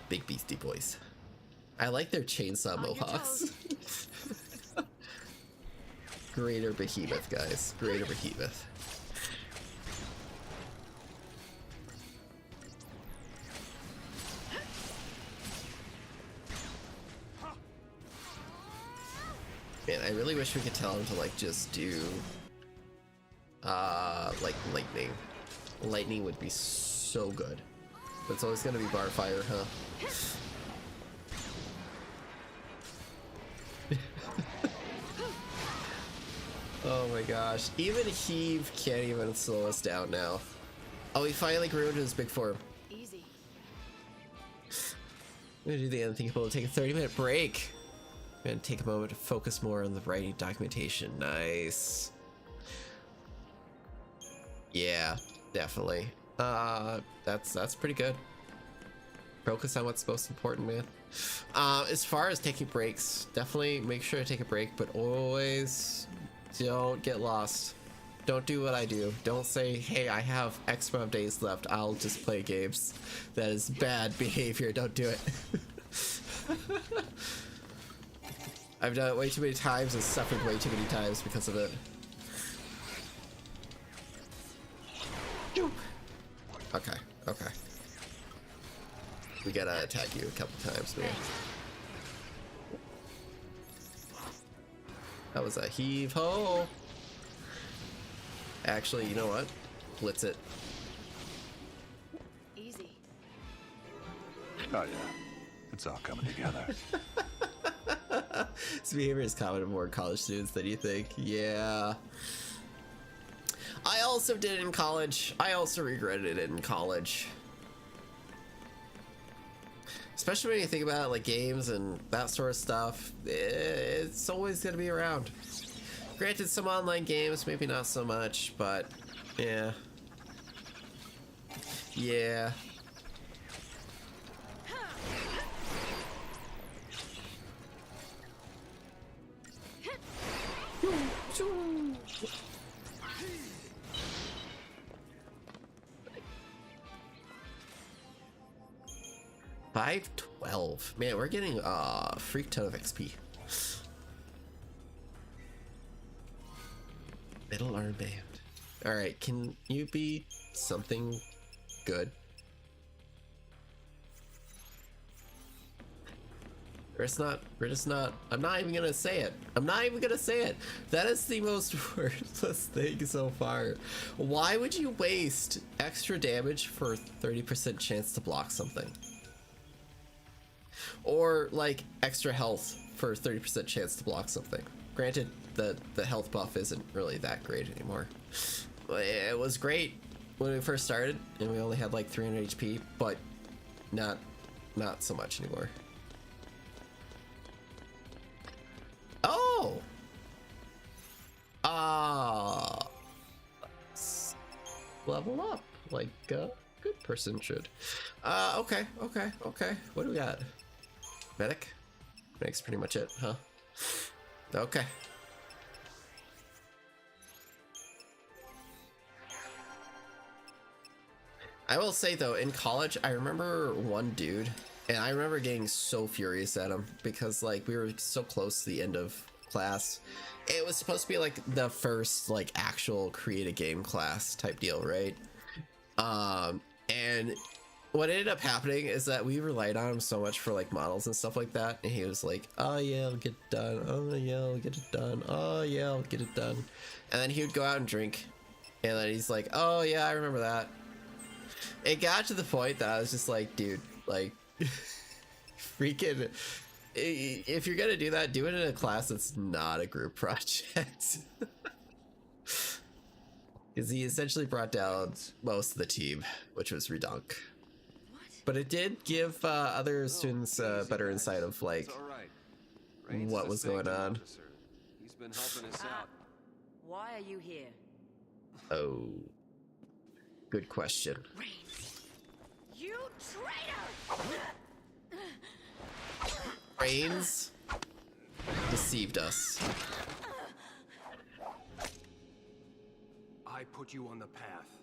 Big beastie boys. I like their chainsaw mohawks. Greater behemoth, guys. Greater behemoth. Man, I really wish we could tell him to like just do like lightning. Lightning would be so good. But it's always gonna be bar fire, huh? Oh my gosh. Even Heave can't even slow us down now. Oh, he finally grew into his big form. Easy. I'm gonna do the unthinkable and take a 30-minute break. I'm gonna take a moment to focus more on the writing documentation. Nice. Yeah, definitely. That's pretty good. Focus on what's most important, man. As far as taking breaks, definitely make sure to take a break, but always don't get lost. Don't do what I do. Don't say, hey, I have X amount of days left, I'll just play games. That is bad behavior. Don't do it. I've done it way too many times and suffered way too many times because of it. Okay, okay. We gotta attack you a couple times, man. That was a heave-ho! Actually, you know what? Blitz it. Easy. Oh yeah, it's all coming together. This behavior is common in more college students than you think. Yeah. I also did it in college. I also regretted it in college. Especially when you think about it, like games and that sort of stuff, it's always going to be around. Granted, some online games, maybe not so much, but yeah. Yeah. $512. Man, we're getting a freak ton of XP. Middle armband. Alright, can you be something good? We're just not, I'm not even gonna say it. I'm not even gonna say it. That is the most worthless thing so far. Why would you waste extra damage for 30% chance to block something? Or like extra health for 30% chance to block something. Granted, the health buff isn't really that great anymore. It was great when we first started and we only had like 300 HP, but not so much anymore. Oh! Level up like a good person should. Okay. What do we got? Medic? Medic's pretty much it, huh? Okay. I will say though, in college, I remember one dude, and I remember getting so furious at him because like we were so close to the end of class. It was supposed to be like the first like actual create a game class type deal, right? And what ended up happening is that we relied on him so much for like models and stuff like that, and he was like, oh yeah, I'll get it done, oh yeah, I'll get it done, oh yeah, I'll get it done. And then he would go out and drink, and then he's like, oh yeah, I remember that. It got to the point that I was just like, dude, like freaking, if you're gonna do that, do it in a class that's not a group project. Because he essentially brought down most of the team, which was redunk. But it did give other students better insight of like what was going on. He's been helping us out. Why are you here? Oh, good question. Reigns. You traitor! Reigns deceived us. I put you on the path.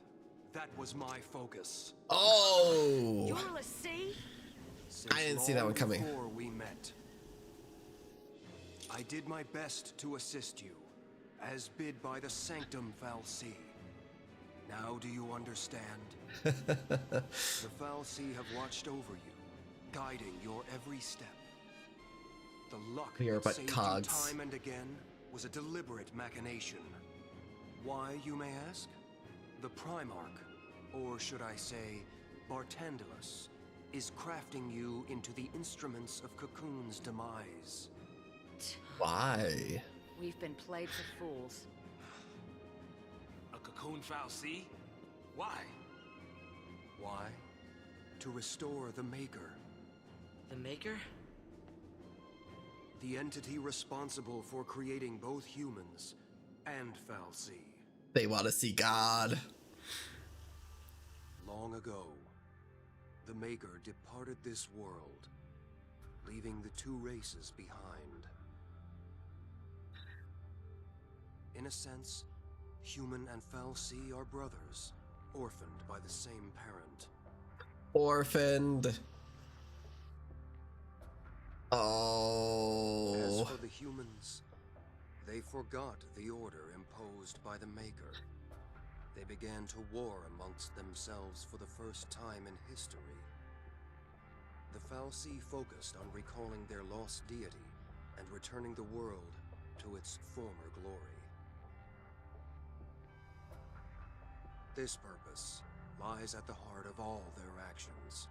That was my focus. Oh! You're a sea? I didn't see that one coming. Before we met, I did my best to assist you, as bid by the Sanctum Fal'Cie. Now do you understand? The Fal'Cie have watched over you, guiding your every step. The luck We are that but saved cogs. you time and again was a deliberate machination. Why, you may ask? The Primarch, or should I say, Bartandalus, is crafting you into the instruments of Cocoon's demise. Why? We've been played for fools. A cocoon Fal'Cie? Why? Why? To restore the Maker. The Maker? The entity responsible for creating both humans and Fal'Cie. They want to see God. Long ago, the Maker departed this world, leaving the two races behind. In a sense, human and Fal'Cie are brothers, orphaned by the same parent. Orphaned. As Oh. for the humans, they forgot the order imposed by the Maker. They began to war amongst themselves for the first time in history. The Fal'Cie focused on recalling their lost deity and returning the world to its former glory. This purpose lies at the heart of all their actions.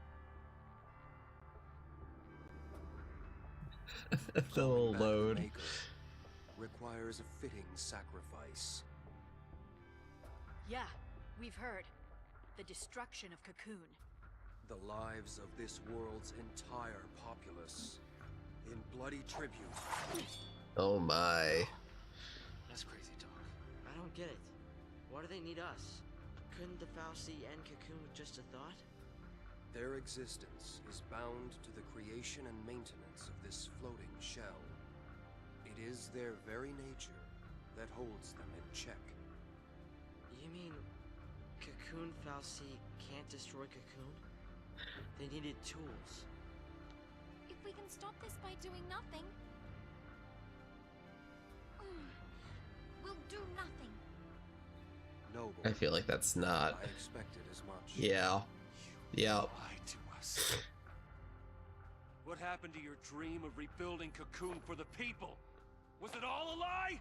The little Calling back the load. Maker requires a fitting sacrifice. Yeah, we've heard. The destruction of Cocoon. The lives of this world's entire populace in bloody tribute. Oh my. That's crazy talk. I don't get it. Why do they need us? Couldn't the Fal'Cie end Cocoon with just a thought? Their existence is bound to the creation and maintenance of this floating shell. It is their very nature that holds them in check. You mean Cocoon Fal'Cie can't destroy Cocoon? They needed tools. If we can stop this by doing nothing, we'll do nothing. Noble. I feel like that's not. I expected as much. Yeah. Yeah. Lie to us. What happened to your dream of rebuilding Cocoon for the people? Was it all a lie?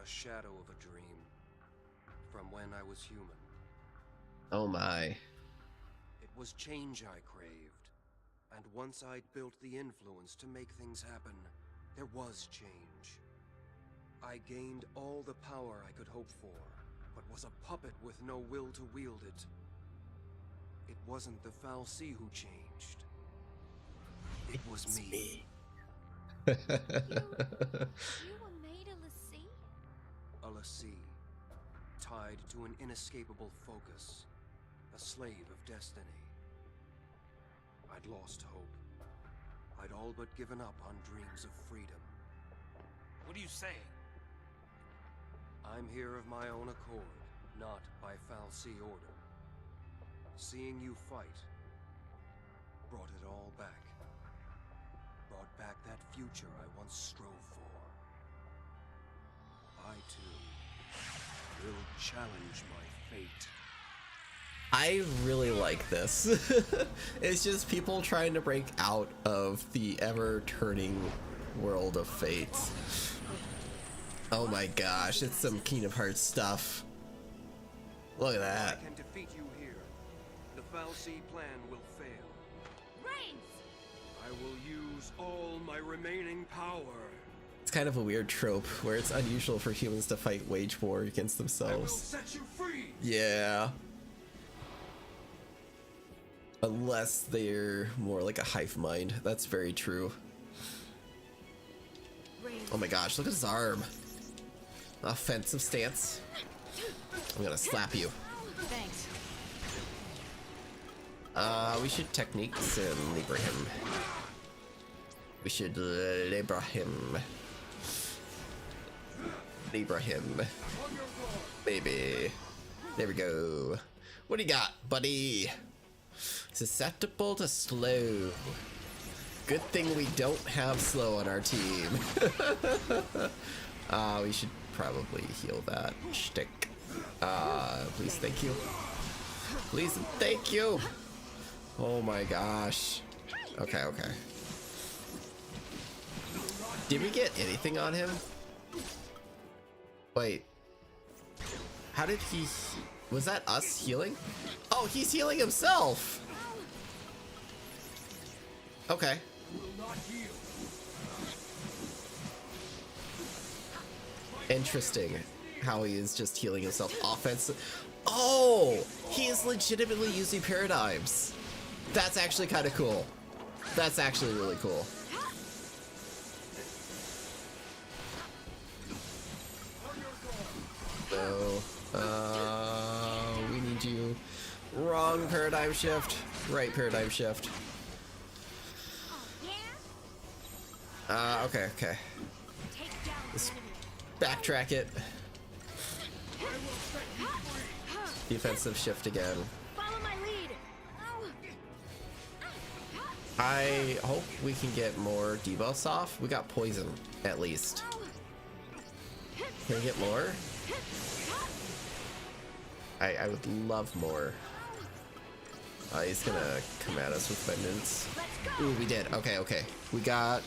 A shadow of a dream. From when I was human. Oh my. It was change I craved. And once I'd built the influence to make things happen, there was change. I gained all the power I could hope for, but was a puppet with no will to wield it. It wasn't the Fal'Cie who changed. It was me. You were made a lassie? A lassie, tied to an inescapable focus, a slave of destiny. I'd lost hope. I'd all but given up on dreams of freedom. What are you saying? I'm here of my own accord, not by Fal'Cie order. Seeing you fight brought it all back. brought back that future I once strove for. I too will challenge my fate. I really like this. It's just people trying to break out of the ever-turning world of fate. Oh my gosh, it's some Kingdom Hearts stuff. Look at that. I can defeat you here. The Fal'Cie plan will fail. Reigns! I will use all my remaining power. It's kind of a weird trope where it's unusual for humans to fight wage war against I will themselves. set you free. Yeah. Unless they're more like a hive mind. That's very true. Oh my gosh, look at his arm. Offensive stance. I'm gonna slap you. Thanks. We should techniques and libra him. We should libra him. Libra him. Baby. There we go. What do you got, buddy? Susceptible to slow. Good thing we don't have slow on our team. We should probably heal that shtick. Please, thank you. Please and thank you. Oh my gosh. Okay, okay. Did we get anything on him? Wait. How did he... Was that us healing? Oh, he's healing himself! Okay. Interesting how he is just healing himself offensive. Oh! He is legitimately using paradigms. That's actually kind of cool. That's actually really cool. So, we need you. Wrong paradigm shift. Right paradigm shift. Okay, okay. Let's backtrack it. Defensive shift again. Follow my lead. I hope we can get more debuffs off. We got poison, at least. Can we get more? I would love more. He's gonna come at us with vengeance. Ooh, we did. Okay, okay. We got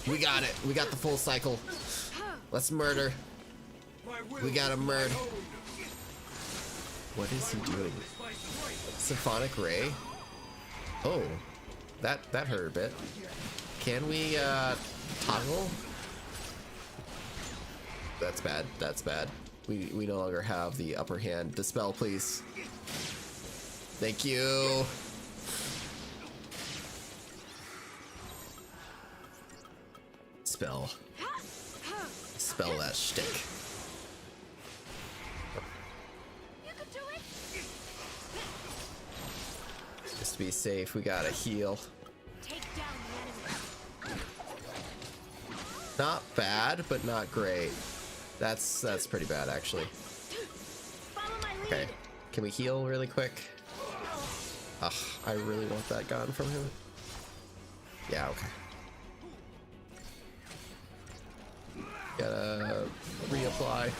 it. We got the full cycle. Let's murder. We gotta murder. What is he doing? Symphonic Ray? Oh, that hurt a bit. Can we toggle? That's bad. That's bad. We no longer have the upper hand. Dispel, please. Thank you. Spell. Spell that shtick. You can do it. Just to be safe, we gotta heal. Take down the enemy. Not bad, but not great. That's pretty bad, actually. Follow my lead. Okay, can we heal really quick? Ugh, I really want that gone from him. Yeah, okay. Gotta reapply.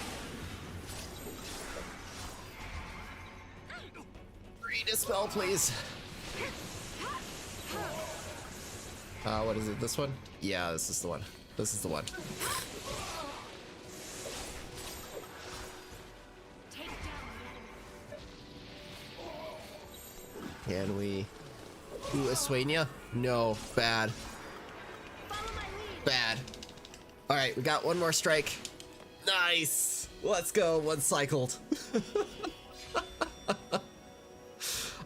Redispel, please. What is it? This one? Yeah, this is the one. This is the one. Take down the enemy. Can we... Ooh, Aswania? No, bad. Follow my lead. Bad. Alright, we got one more strike. Nice! Let's go, one cycled.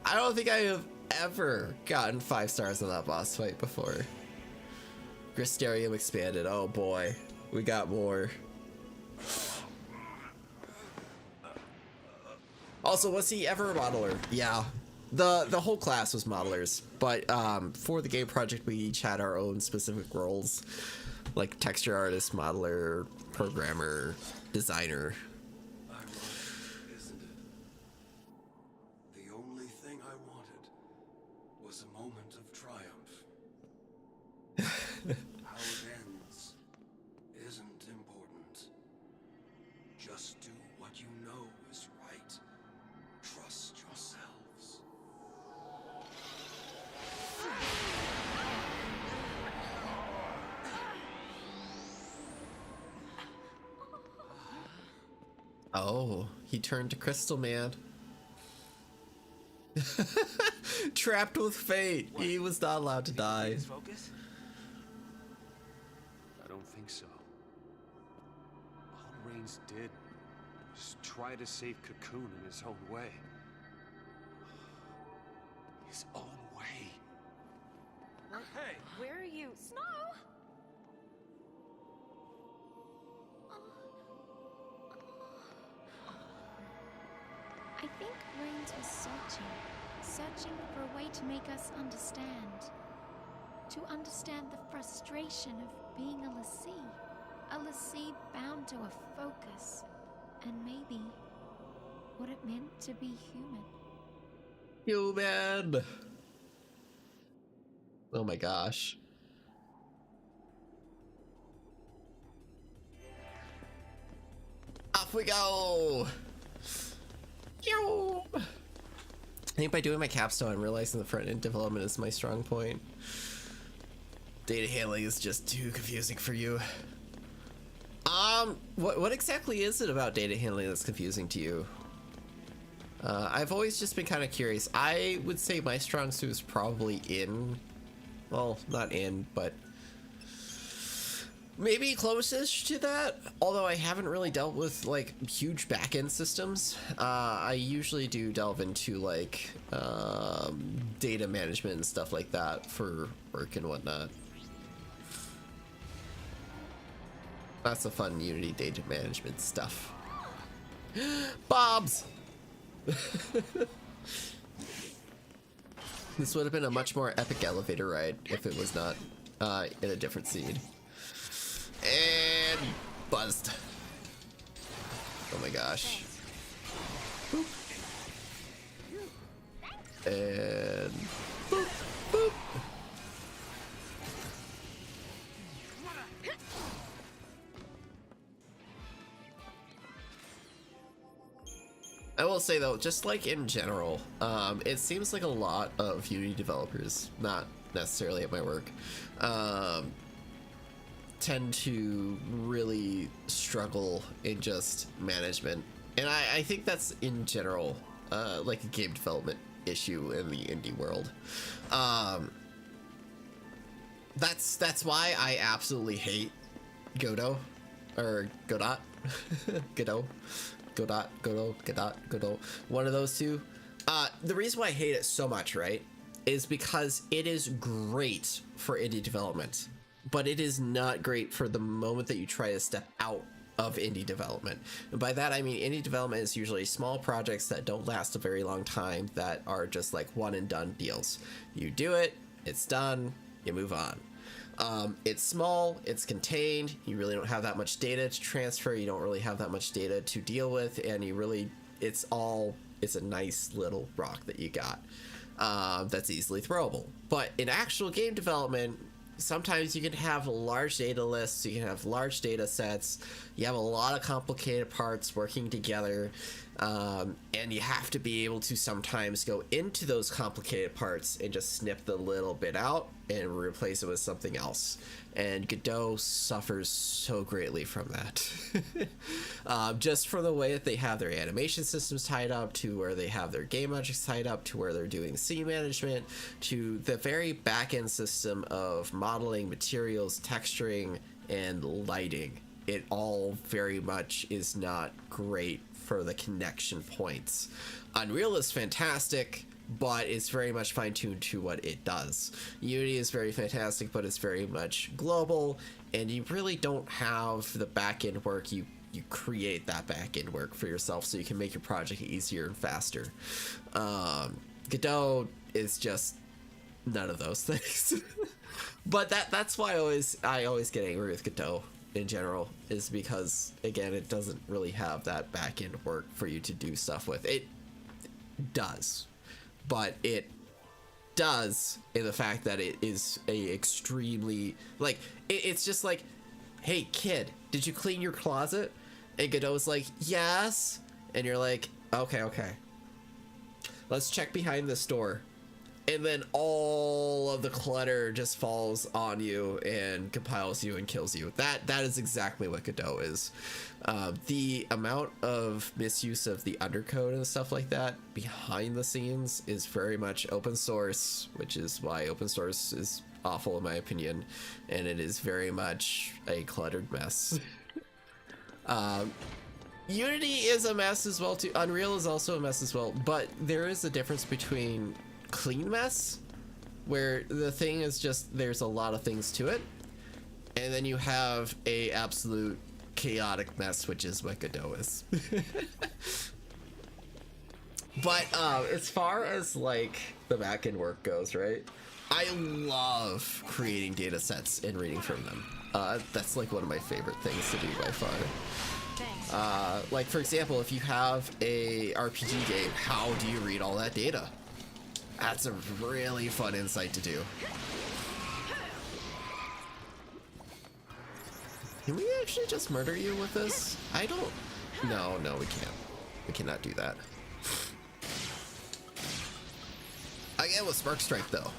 I don't think I have ever gotten 5 stars on that boss fight before. Gristerium expanded. Oh boy. We got more. Also, was he ever a modeler? Yeah. The whole class was modelers, but for the game project we each had our own specific roles, like texture artist, modeler, programmer, designer. Ironic, isn't it? The only thing I wanted was a moment of triumph. Oh, he turned to Crystal Man. Trapped with fate. What? He was not allowed to Did he lose die. his focus? I don't think so. All Reigns did was try to save Cocoon in his own way. His own way. Hey! Where are you? Snow! I think Reigns was searching for a way to make us understand. To understand the frustration of being a Lassie bound to a focus, and maybe what it meant to be human. Human. Oh my gosh. Off we go. Yo. I think by doing my capstone, I'm realizing the front end development is my strong point. Data handling is just too confusing for you. What exactly is it about data handling that's confusing to you? I've always just been kind of curious. I would say my strong suit is probably in, well, not in, but maybe closest to that. Although I haven't really dealt with like huge backend systems. I usually do delve into like data management and stuff like that for work and whatnot. That's the fun Unity data management stuff. Bobs! This would have been a much more epic elevator ride if it was not in a different scene. And buzzed. Oh my gosh. Boop. And boop, boop. I will say though, just like in general, it seems like a lot of Unity developers, not necessarily at my work, tend to really struggle in just management. And I think that's in general, like a game development issue in the indie world. That's why I absolutely hate Godot, or Godot, Godot. Godot, one of those two. The reason why I hate it so much, right, is because it is great for indie development, but it is not great for the moment that you try to step out of indie development. And by that I mean indie development is usually small projects that don't last a very long time, that are just like one and done deals. You do it, it's done, you move on. It's small, it's contained, you really don't have that much data to transfer, you don't really have that much data to deal with, and you really, it's a nice little rock that you got that's easily throwable. But in actual game development, sometimes you can have large data lists, you can have large data sets, you have a lot of complicated parts working together, and you have to be able to sometimes go into those complicated parts and just snip the little bit out and replace it with something else. And Godot suffers so greatly from that. Just from the way that they have their animation systems tied up, to where they have their game objects tied up, to where they're doing scene management, to the very back-end system of modeling, materials, texturing, and lighting. It all very much is not great for the connection points. Unreal is fantastic, but it's very much fine-tuned to what it does. Unity is very fantastic, but it's very much global, and you really don't have the back-end work. You create that back-end work for yourself so you can make your project easier and faster. Godot is just none of those things. But that's why I always get angry with Godot in general, is because, again, it doesn't really have that back-end work for you to do stuff with. It does, but it does in the fact that it is a extremely, like, it's just like, hey kid, did you clean your closet? And Godot's like, yes. And you're like, okay, let's check behind this door. and then all of the clutter just falls on you and compiles you and kills you. That is exactly what Godot is. The amount of misuse of the undercode and stuff like that behind the scenes is very much open source, which is why open source is awful in my opinion, and it is very much a cluttered mess. Unity is a mess as well too. Unreal is also a mess as well, but there is a difference between clean mess, where the thing is just there's a lot of things to it, and then you have a absolute chaotic mess, which is what Godot is. But as far as like the backend work goes, right, I love creating data sets and reading from them. That's like one of my favorite things to do by far. Like for example, if you have a RPG game, how do you read all that data? That's a really fun insight to do. Can we actually just murder you with this? I don't... No, we can't. We cannot do that. I get with Spark Strike though.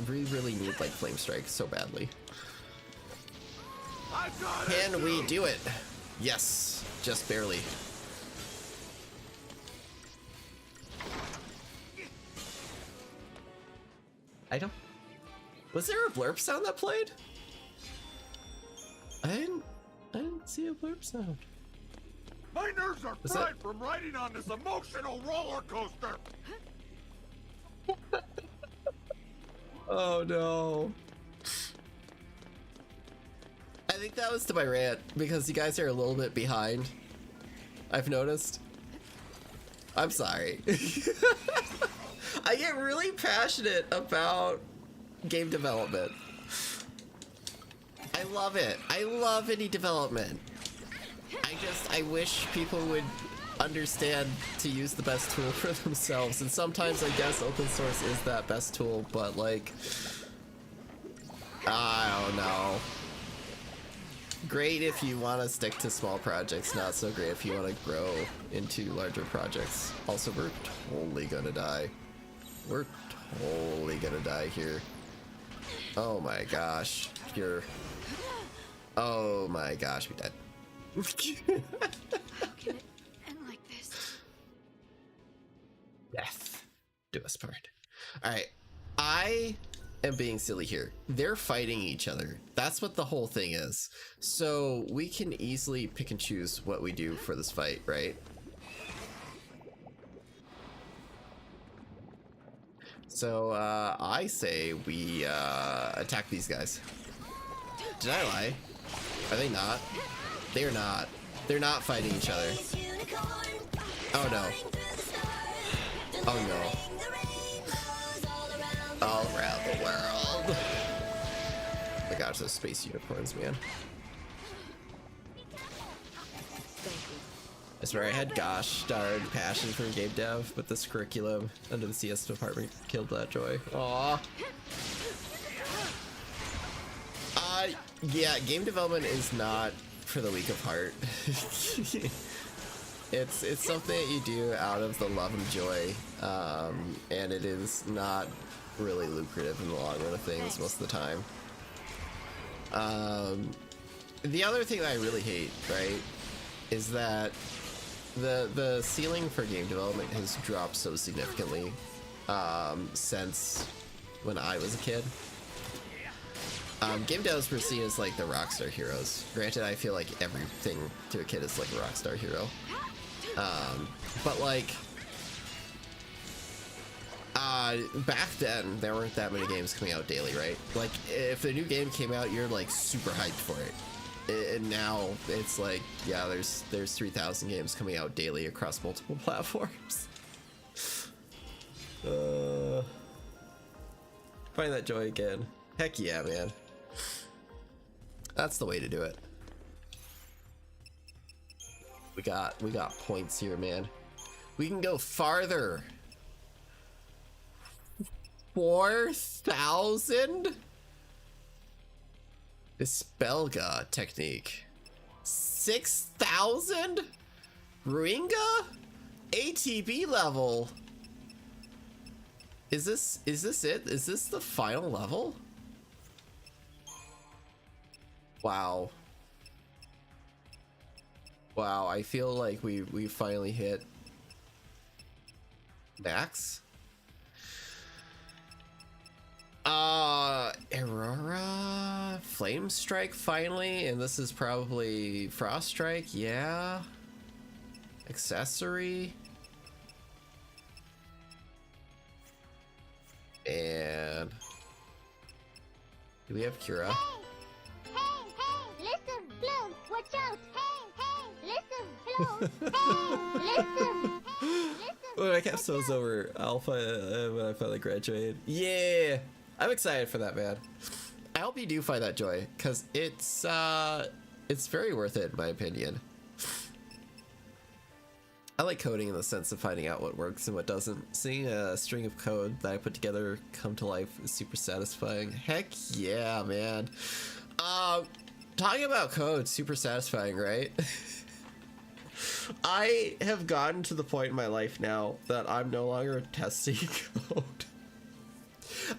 We really need like Flame Strike so badly. Can we do it? Yes, just barely. I don't... Was there a blurb sound that played? I didn't see a blurb sound. My nerves are Was fried from riding on this emotional roller coaster. Oh no. I think that was to my rant because you guys are a little bit behind. I've noticed. I'm sorry. I get really passionate about game development. I love it. I love indie development. I wish people would understand to use the best tool for themselves, and sometimes I guess open source is that best tool, but like, I don't know. Great if you want to stick to small projects, not so great if you want to grow into larger projects. Also, we're totally gonna die. We're totally gonna die here. Oh my gosh. Oh my gosh, we died. How can it end like this? Death do us part. Alright, I am being silly here. They're fighting each other. That's what the whole thing is. So we can easily pick and choose what we do for this fight, right? So I say we attack these guys. Did I lie? Are they not? They're not. They're not fighting each other. Oh no. Oh no. All around the world. Oh my gosh, those space unicorns, man. I swear I had gosh darn passion for game dev, but this curriculum under the CS department killed that joy. Aww. Yeah, game development is not for the weak of heart. It's something that you do out of the love and joy, and it is not really lucrative in the long run of things most of the time. The other thing that I really hate, right, is that the ceiling for game development has dropped so significantly since when I was a kid. Game devs were seen as like the rockstar heroes. Granted, I feel like everything to a kid is like a rockstar hero. But like, back then there weren't that many games coming out daily, right? Like if a new game came out, you're like super hyped for it. And now it's like, yeah, there's 3,000 games coming out daily across multiple platforms. Find that joy again. Heck yeah, man. That's the way to do it. We got points here, man. We can go farther. 4,000? Dispelga technique. 6,000? Ringa? ATB level. Is this it? Is this the final level? Wow. Wow, I feel like we finally hit max. Aurora, Flame Strike finally, and this is probably Frost Strike, yeah. Accessory. And do we have Cura? Hey, listen, Bloom, watch out. Hey, listen, Bloom. Hey, listen. When my capstone's over Alpha, when I finally graduate. Yeah, I'm excited for that, man. I hope you do find that joy, because it's very worth it in my opinion. I like coding in the sense of finding out what works and what doesn't. Seeing a string of code that I put together come to life is super satisfying. Heck yeah, man. Talking about code, super satisfying, right? I have gotten to the point in my life now that I'm no longer testing code.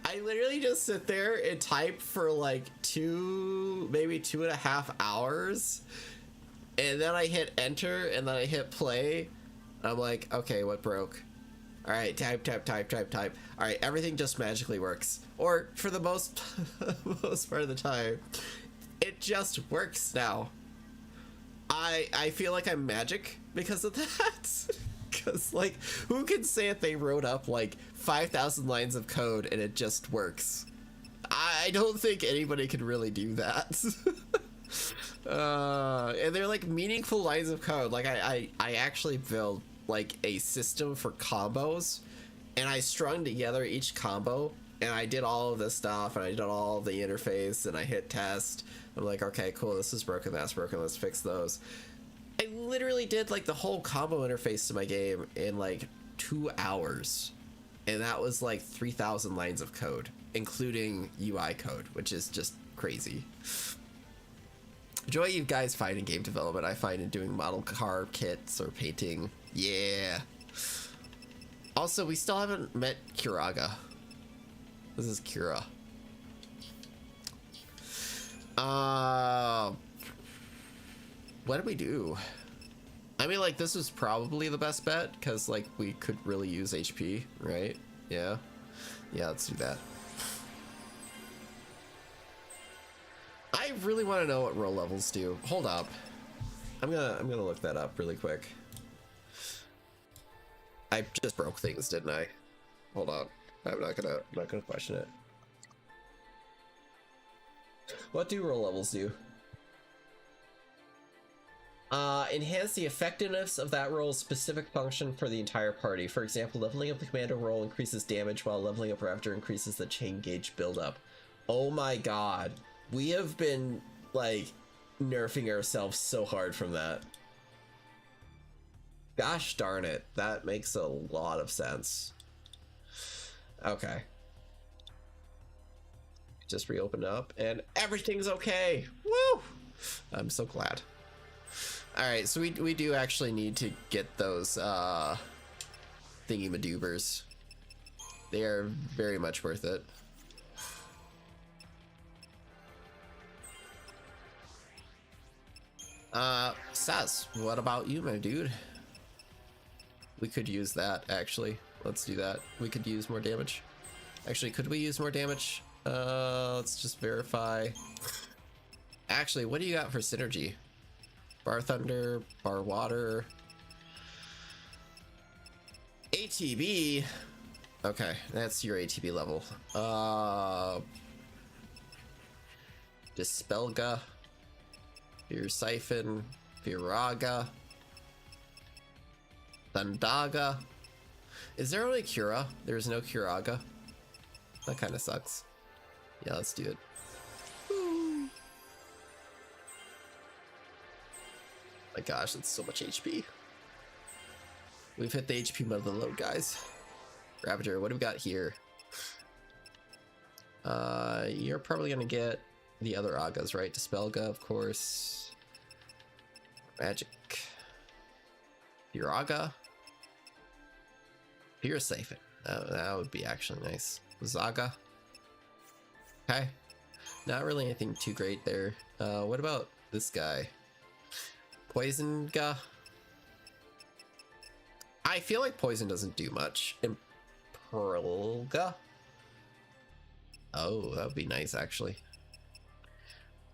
I literally just sit there and type for like maybe 2.5 hours, and then I hit enter, and then I hit play. I'm like, okay, what broke? All right, type. All right, everything just magically works. Or for the most part of the time, it just works now. I feel like I'm magic because of that. Because, like, who can say if they wrote up, like, 5,000 lines of code and it just works? I don't think anybody can really do that. And they're, like, meaningful lines of code. Like, I actually built, like, a system for combos, and I strung together each combo, and I did all of this stuff, and I did all of the interface, and I hit test. I'm like, okay, cool, this is broken, that's broken, let's fix those. I literally did like the whole combo interface to my game in like 2 hours, and that was like 3,000 lines of code, including UI code, which is just crazy. Joy you guys find in game development, I find in doing model car kits or painting. Yeah. Also, we still haven't met Kiraga. This is Kira. What did we do? I mean, like, this was probably the best bet, because, like, we could really use HP, right? Yeah. Yeah, let's do that. I really want to know what role levels do. Hold up. I'm gonna look that up really quick. I just broke things, didn't I? Hold on. I'm not gonna question it. What do role levels do? Enhance the effectiveness of that role's specific function for the entire party. For example, leveling up the commando role increases damage, while leveling up Raptor increases the chain gauge buildup. Oh my god. We have been, like, nerfing ourselves so hard from that. Gosh darn it. That makes a lot of sense. Okay. Just reopened up and everything's okay. Woo! I'm so glad. Alright, so we do actually need to get those thingy-madoobers. They are very much worth it. Saz, what about you, my dude? We could use that, actually. Let's do that. We could use more damage. Actually, could we use more damage? Let's just verify. Actually, what do you got for synergy? Bar Thunder, Bar Water, ATB. Okay, that's your ATB level. Dispelga, Fear Siphon, Viraga, Thundaga. Is there only Cura? There's no Curaga? That kind of sucks. Yeah, let's do it. Woo. My gosh, that's so much HP. We've hit the HP mode load, guys. Ravager, what do we got here? You're probably gonna get the other Agas, right? Dispelga, of course. Magic. Firaga. Fear Siphon. That would be actually nice. Zaga. Okay. Not really anything too great there. What about this guy? Poisonga. I feel like poison doesn't do much. Imperlga. Oh, that would be nice actually.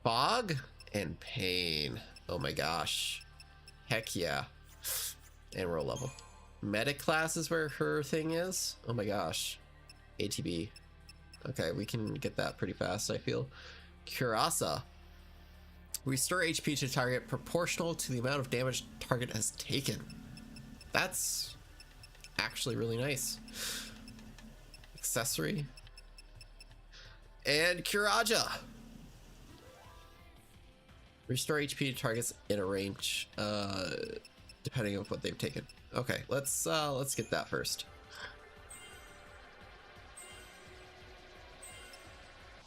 Fog and pain. Oh my gosh. Heck yeah. And roll level. Medic class is where her thing is. Oh my gosh. ATB. Okay, we can get that pretty fast, I feel. Curasa. Restore HP to target proportional to the amount of damage target has taken. That's actually really nice. Accessory. And Curaja. Restore HP to targets in a range, depending on what they've taken. Okay, let's get that first.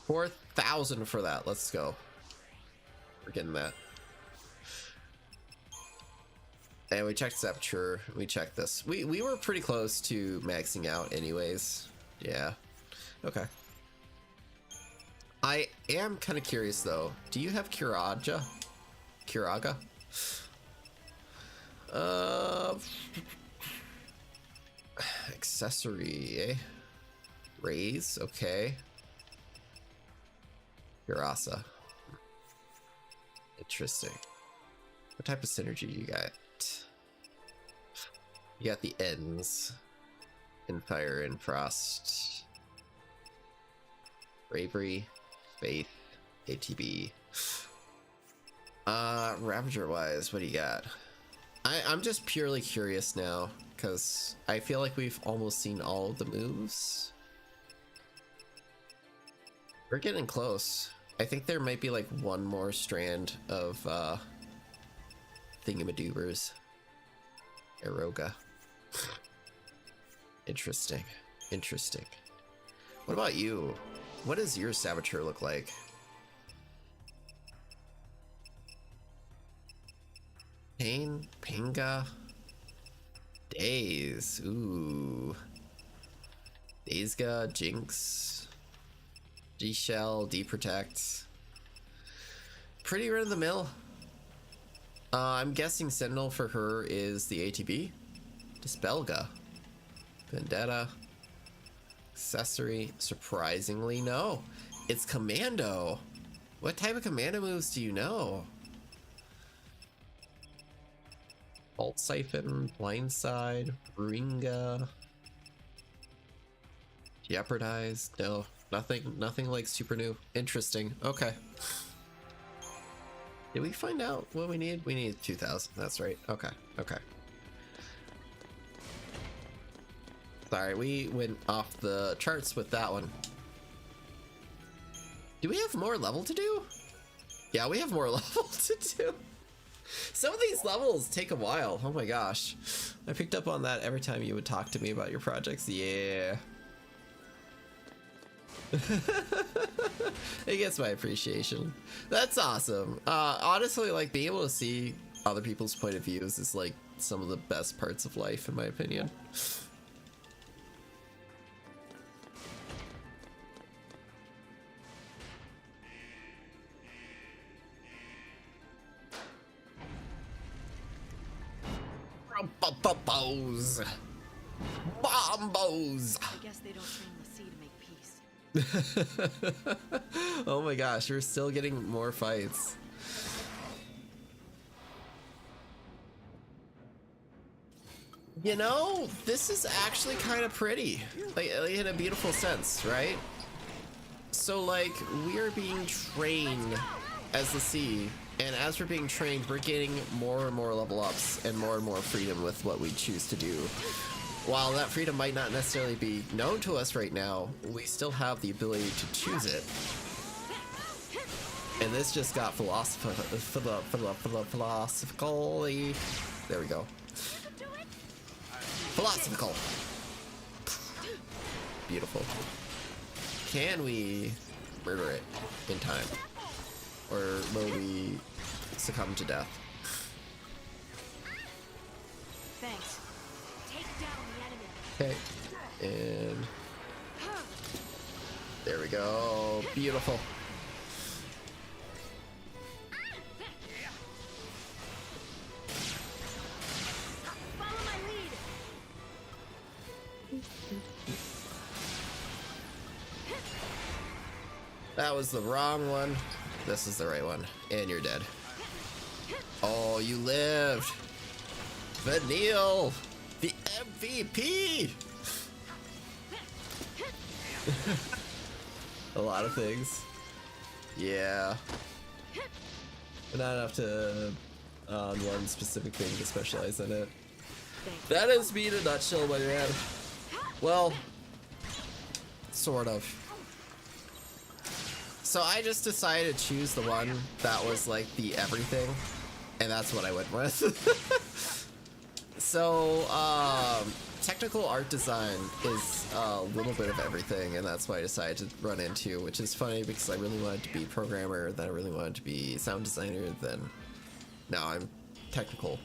4,000 for that. Let's go. We're getting that. And we checked Septure. We checked this. We were pretty close to maxing out anyways. Yeah. Okay. I am kind of curious though. Do you have Curaga? Curaga? Accessory, eh? Raise, okay. Curasa. Interesting. What type of synergy you got? You got the ends. In fire and frost. Bravery. Faith. ATB. Ravager wise, what do you got? I'm just purely curious now, because I feel like we've almost seen all of the moves. We're getting close. I think there might be like one more strand of thingamadoobers. Eroga. Interesting. Interesting. What about you? What does your saboteur look like? Pain, Pinga, Daze, ooh. Dazega, Jinx, D-Shell, D-Protect. Pretty run of the mill. I'm guessing Sentinel for her is the ATB. Dispelga. Vendetta. Accessory. Surprisingly, no. It's Commando. What type of Commando moves do you know? Bolt Siphon, Blindside, Ringa. Jeopardize. No, nothing like super new. Interesting. Okay. Did we find out what we need? We need 2,000. That's right. Okay. Okay. Sorry, we went off the charts with that one. Do we have more level to do? Yeah, we have more level to do. Some of these levels take a while. Oh my gosh. I picked up on that every time you would talk to me about your projects. Yeah. It gets my appreciation. That's awesome. Honestly, like being able to see other people's point of views is like some of the best parts of life, in my opinion. Bombos! Bombos! I guess they don't train the sea to make peace. Oh my gosh, we're still getting more fights. You know, this is actually kind of pretty. Like, in a beautiful sense, right? So, like, we are being trained as the sea. And as we're being trained, we're getting more and more level ups and more freedom with what we choose to do. While that freedom might not necessarily be known to us right now, we still have the ability to choose it. And this just got philosophically. There we go. Philosophical. Beautiful. Can we murder it in time? Or will we succumb to death? Thanks. Take down the enemy. Okay. And there we go. Beautiful. Follow my lead. That was the wrong one. This is the right one. And you're dead. Oh, you lived. Vanille, the MVP. A lot of things. Yeah. But not enough to on one specific thing to specialize in it. That is me in a nutshell, my man. Well, sort of. So I just decided to choose the one that was like the everything, and that's what I went with. So, technical art design is a little bit of everything, and that's why I decided to run into, which is funny because I really wanted to be programmer, then I really wanted to be sound designer, then now I'm technical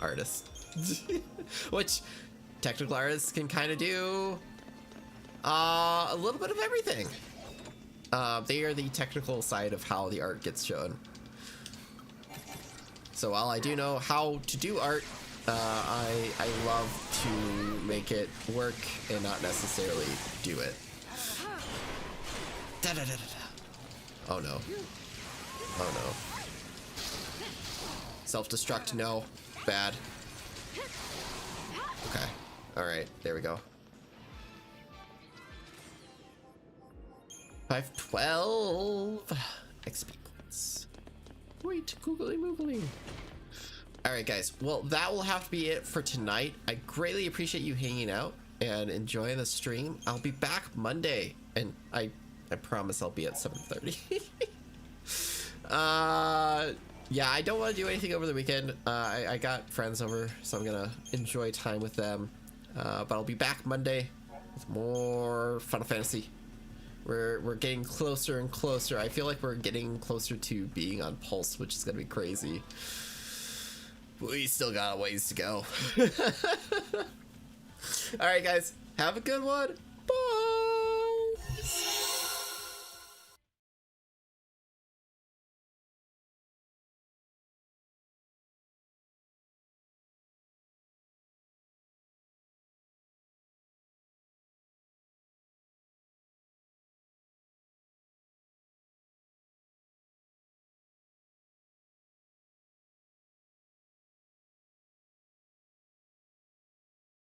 artist. Which technical artists can kind of do a little bit of everything. They are the technical side of how the art gets shown. So while I do know how to do art, I love to make it work and not necessarily do it. Da, da, da, da, da. Oh no. Oh no. Self-destruct, no. Bad. Okay. Alright, there we go. 512 XP points. Wait, googly moogly. Alright guys, well that will have to be it for tonight. I greatly appreciate you hanging out and enjoying the stream. I'll be back Monday, and I promise I'll be at 7:30. Yeah, I don't want to do anything over the weekend. I got friends over, so I'm gonna enjoy time with them. But I'll be back Monday with more Final Fantasy. We're getting closer and closer. I feel like we're getting closer to being on Pulse, which is gonna be crazy. We still got a ways to go. Alright guys, have a good one.